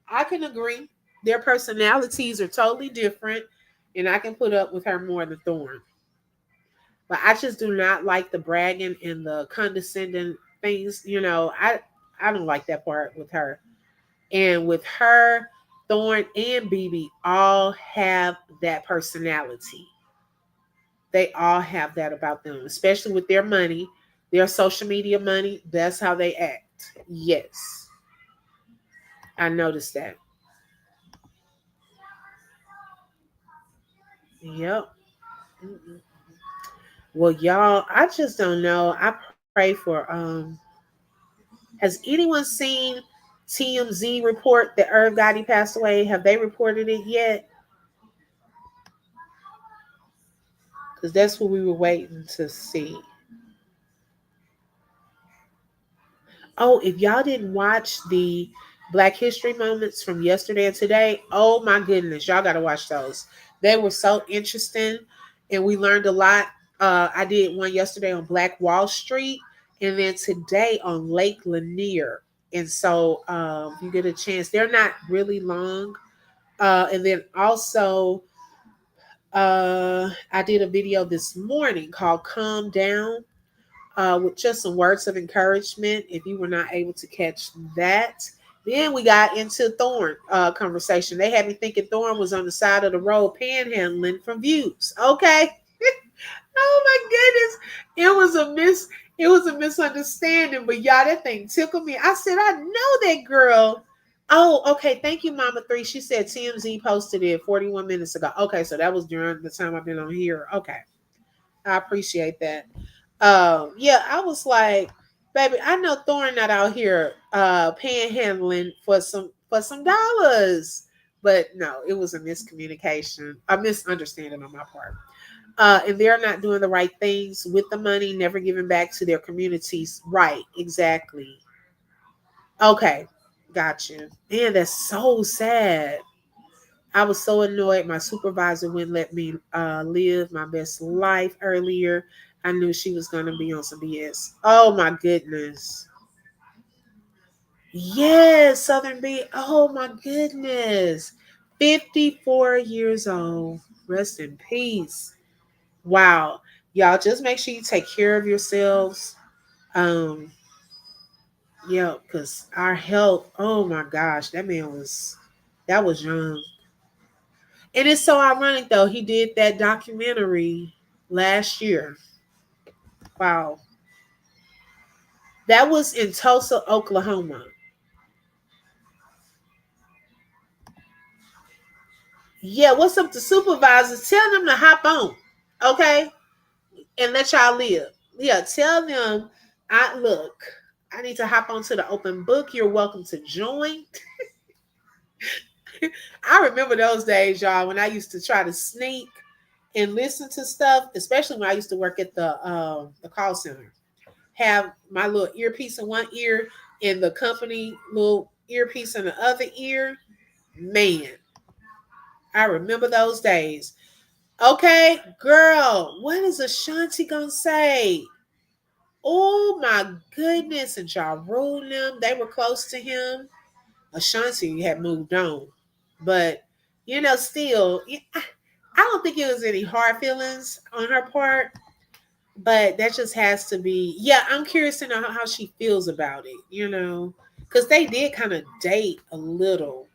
I can agree. Their personalities are totally different, and I can put up with her more than Thorn. But I just do not like the bragging and the condescending things. I don't like that part with her. And with her, Thorn and BB all have that personality. They all have that about them, especially with their money, their social media money. That's how they act. Yes, I noticed that. Yep. Mm-mm. Well, y'all, I just don't know. I pray for has anyone seen TMZ report that Irv Gotti passed away? Have they reported it yet? Because that's what we were waiting to see. Oh, if y'all didn't watch the Black History moments from yesterday and today, oh my goodness, y'all got to watch those. They were so interesting, and we learned a lot. I did one yesterday on Black Wall Street, and then today on Lake Lanier. And so, you get a chance. They're not really long. And then also, I did a video this morning called "Calm Down." With just some words of encouragement. If you were not able to catch that, then we got into Thorn conversation. They had me thinking Thorn was on the side of the road panhandling from views. Okay. Oh my goodness. It was a misunderstanding, but y'all, that thing tickled me. I said, I know that girl. Oh, okay. Thank you, Mama Three. She said TMZ posted it 41 minutes ago. Okay, so that was during the time I've been on here. Okay. I appreciate that. Yeah, I was like, baby, I know Thorn not out here panhandling for some dollars. But no, it was a miscommunication, a misunderstanding on my part. And they're not doing the right things with the money, never giving back to their communities. Right, exactly. Okay, got you. Man, that's so sad. I was so annoyed. My supervisor wouldn't let me live my best life earlier. I knew she was going to be on some BS. Oh my goodness. Yes, Southern B. Oh my goodness. 54 years old. Rest in peace. Wow. Y'all just make sure you take care of yourselves. Um, Yeah, because our health, oh my gosh, that was young. And it's so ironic though, he did that documentary last year. Wow. That was in Tulsa, Oklahoma. Yeah, what's up to supervisors? Tell them to hop on, okay? And let y'all live. Yeah, tell them, I look, I need to hop onto the open book. You're welcome to join. I remember those days, y'all, when I used to try to sneak and listen to stuff, especially when I used to work at the call center. Have my little earpiece in one ear and the company little earpiece in the other ear. Man, I remember those days. Okay, girl, what is Ashanti gonna say? Oh my goodness, and y'all ruled them. They were close to him. Ashanti had moved on. But, still, I don't think it was any hard feelings on her part. But that just has to be, yeah, I'm curious to know how she feels about it. Because they did kind of date a little.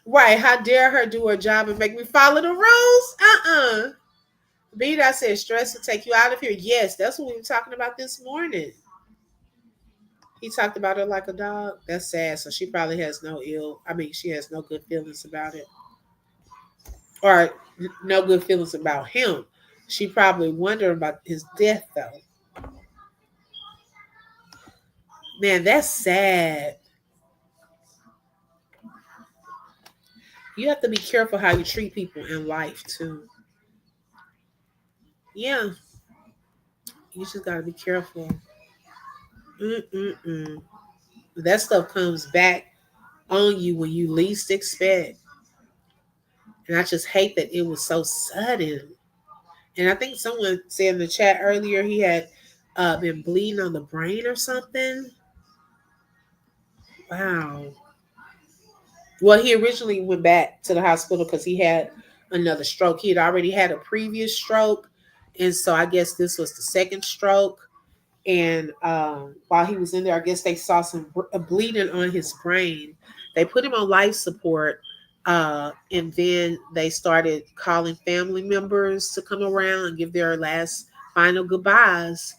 Right, how dare her do her job and make me follow the rules? Beat, I said stress will take you out of here. Yes, that's what we were talking about this morning. He talked about her like a dog. That's sad. So she probably has she has no good feelings about it. Or no good feelings about him. She probably wondered about his death, though. Man, that's sad. You have to be careful how you treat people in life, too. Yeah, you just got to be careful. Mm-mm-mm. That stuff comes back on you when you least expect. And I just hate that it was so sudden. And I think someone said in the chat earlier he had been bleeding on the brain or something. Wow. Well, he originally went back to the hospital because he had another stroke. He had already had a previous stroke. And so I guess this was the second stroke. And while he was in there, I guess they saw some bleeding on his brain. They put him on life support. And then they started calling family members to come around and give their last final goodbyes.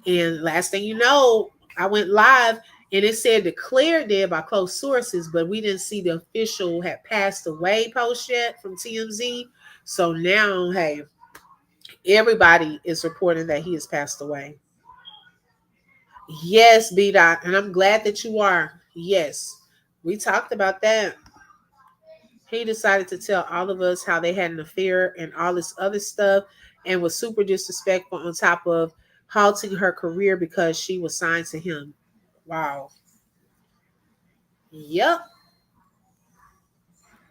And last thing you know, I went live and it said declared dead by close sources, but we didn't see the official had passed away post yet from TMZ. So now, hey, everybody is reporting that he has passed away. Yes, B Dot, and I'm glad that you are. Yes, we talked about that. He decided to tell all of us how they had an affair and all this other stuff and was super disrespectful on top of halting her career because she was signed to him. Wow. Yep.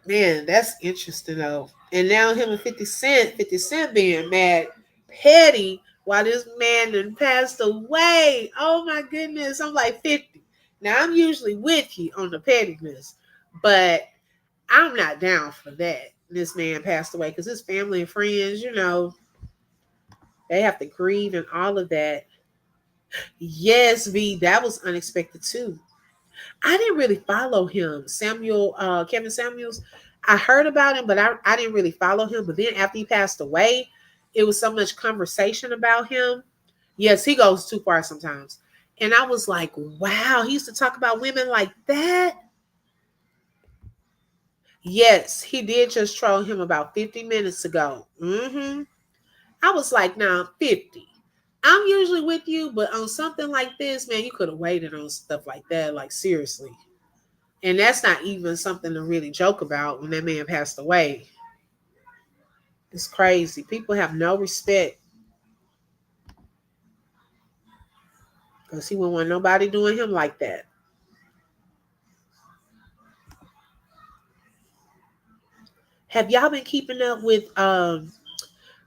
Man, that's interesting though. And now him and 50 Cent being mad, petty, while this man done passed away. Oh my goodness. I'm like 50. Now I'm usually with you on the pettiness, but I'm not down for that. This man passed away because his family and friends, they have to grieve and all of that. Yes, V, that was unexpected too. I didn't really follow him. Kevin Samuels. I heard about him, but I didn't really follow him. But then after he passed away, it was so much conversation about him. Yes, he goes too far sometimes. And I was like, wow, he used to talk about women like that. Yes, he did just troll him about 50 minutes ago. I was like, nah, 50. I'm usually with you, but on something like this, man, you could have waited on stuff like that. Like, seriously. And that's not even something to really joke about when that man passed away. It's crazy. People have no respect because he wouldn't want nobody doing him like that. Have y'all been keeping up with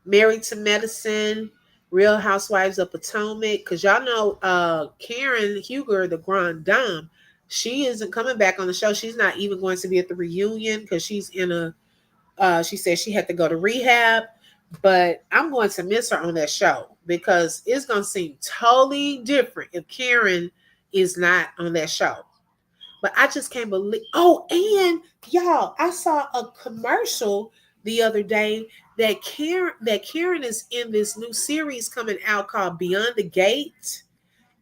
Married to Medicine, Real Housewives of Potomac? Because y'all know Karen Huger, the Grand Dame, she isn't coming back on the show. She's not even going to be at the reunion because she's in she said she had to go to rehab. But I'm going to miss her on that show because it's going to seem totally different if Karen is not on that show. But I just can't believe. Oh, and y'all, I saw a commercial the other day that Karen is in this new series coming out called Beyond the Gate.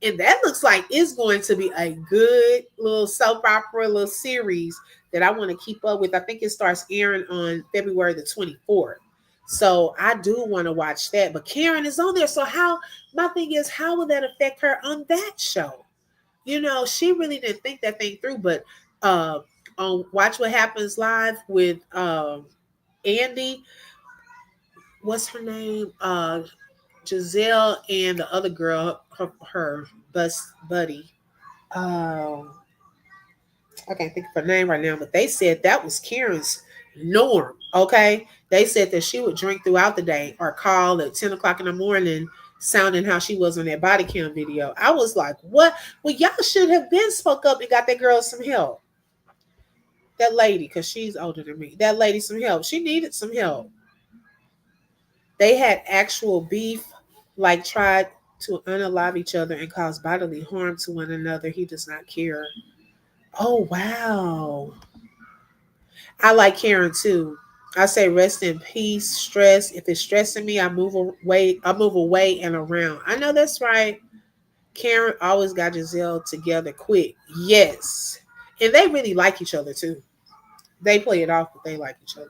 And that looks like it's going to be a good little soap opera little series that I want to keep up with. I think it starts airing on February the 24th. So I do want to watch that. But Karen is on there. So how my thing is, how will that affect her on that show? She really didn't think that thing through, but uh on Watch What Happens Live with Andy, what's her name? Giselle and the other girl, her bus buddy. Um, I can't think of her name right now, but they said that was Karen's norm. Okay. They said that she would drink throughout the day or call at 10 o'clock in the morning, sounding how she was on that body cam video. I was like, what? Well, y'all should have been spoke up and got that girl some help. That lady, because she's older than me, that lady some help. She needed some help. They had actual beef, like tried to unalive each other and cause bodily harm to one another. He does not care. Oh, wow. I like Karen too. I say rest in peace, stress. If it's stressing me, I move away and around. I know that's right. Karen always got Giselle together quick. Yes. And they really like each other too. They play it off, but they like each other.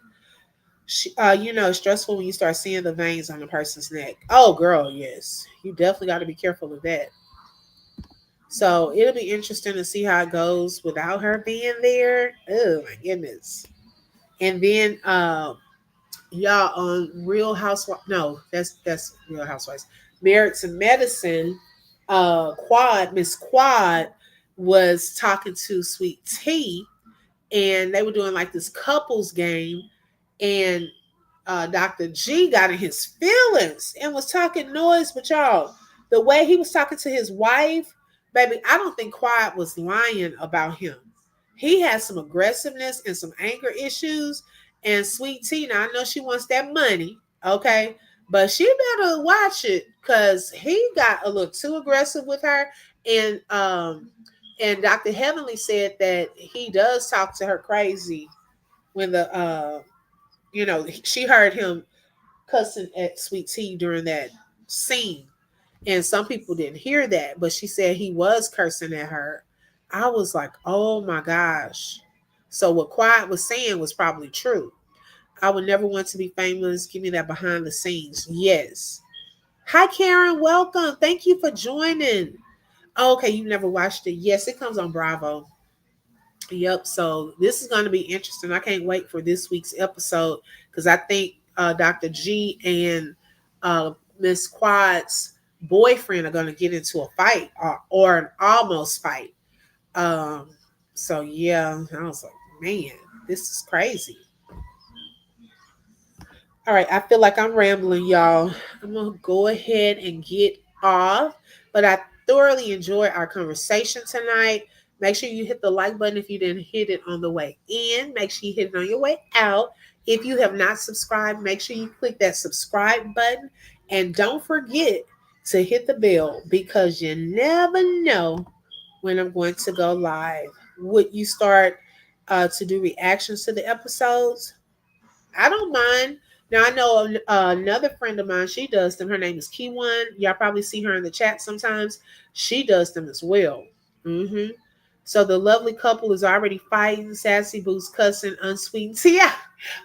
It's stressful when you start seeing the veins on a person's neck. Oh, girl, yes. You definitely got to be careful of that. So it'll be interesting to see how it goes without her being there. Oh my goodness. And then y'all on Real Housewives. No, that's Real Housewives. Married to Medicine. Miss Quad was talking to Sweet Tea, and they were doing like this couples game, and Dr. G got in his feelings and was talking noise. But y'all, the way he was talking to his wife, baby, I don't think Quiet was lying about him. He has some aggressiveness and some anger issues. And Sweet Tea, now I know she wants that money, okay? But she better watch it because he got a little too aggressive with her. And Dr. Heavenly said that he does talk to her crazy when she heard him cussing at Sweet Tea during that scene. And some people didn't hear that, but she said he was cursing at her. I was like, oh my gosh. So what Quiet was saying was probably true. I would never want to be famous. Give me that behind the scenes. Yes. Hi, Karen. Welcome. Thank you for joining. Oh, okay, you never watched it. Yes, it comes on Bravo. Yep. So this is going to be interesting. I can't wait for this week's episode because I think Dr. G and Miss Quad's boyfriend are going to get into a fight or an almost fight. Um, so yeah, I was like, man, this is crazy. All right, I feel like I'm rambling, y'all. I'm gonna go ahead and get off, but I thoroughly enjoyed our conversation tonight. Make sure you hit the like button if you didn't hit it on the way in. Make sure you hit it on your way out. If you have not subscribed, make sure you click that subscribe button and don't forget to hit the bell because you never know when I'm going to go live. Would you start to do reactions to the episodes? I don't mind. Now I know another friend of mine. She does them. Her name is Key One. Y'all probably see her in the chat sometimes. She does them as well. So the lovely couple is already fighting. Sassy Boo's cussing, unsweet. Yeah.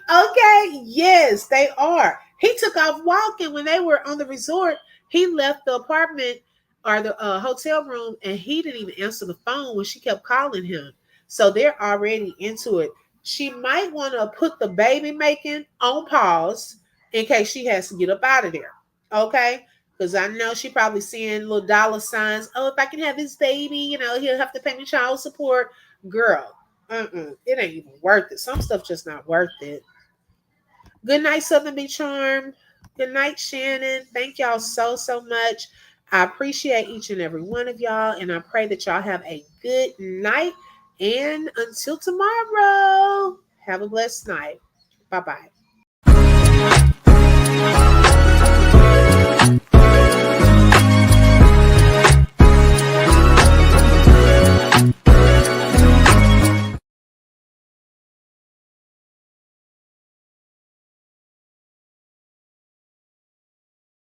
Okay. Yes, they are. He took off walking when they were on the resort. He left the apartment or the hotel room, and he didn't even answer the phone when she kept calling him. So they're already into it. She might want to put the baby making on pause in case she has to get up out of there. Okay? Because I know she probably seeing little dollar signs. Oh, if I can have his baby, he'll have to pay me child support. Girl, it ain't even worth it. Some stuff just not worth it. Good night, Southern Be Charmed. Good night, Shannon. Thank y'all so, so much. I appreciate each and every one of y'all, and I pray that y'all have a good night. And until tomorrow, have a blessed night. Bye bye.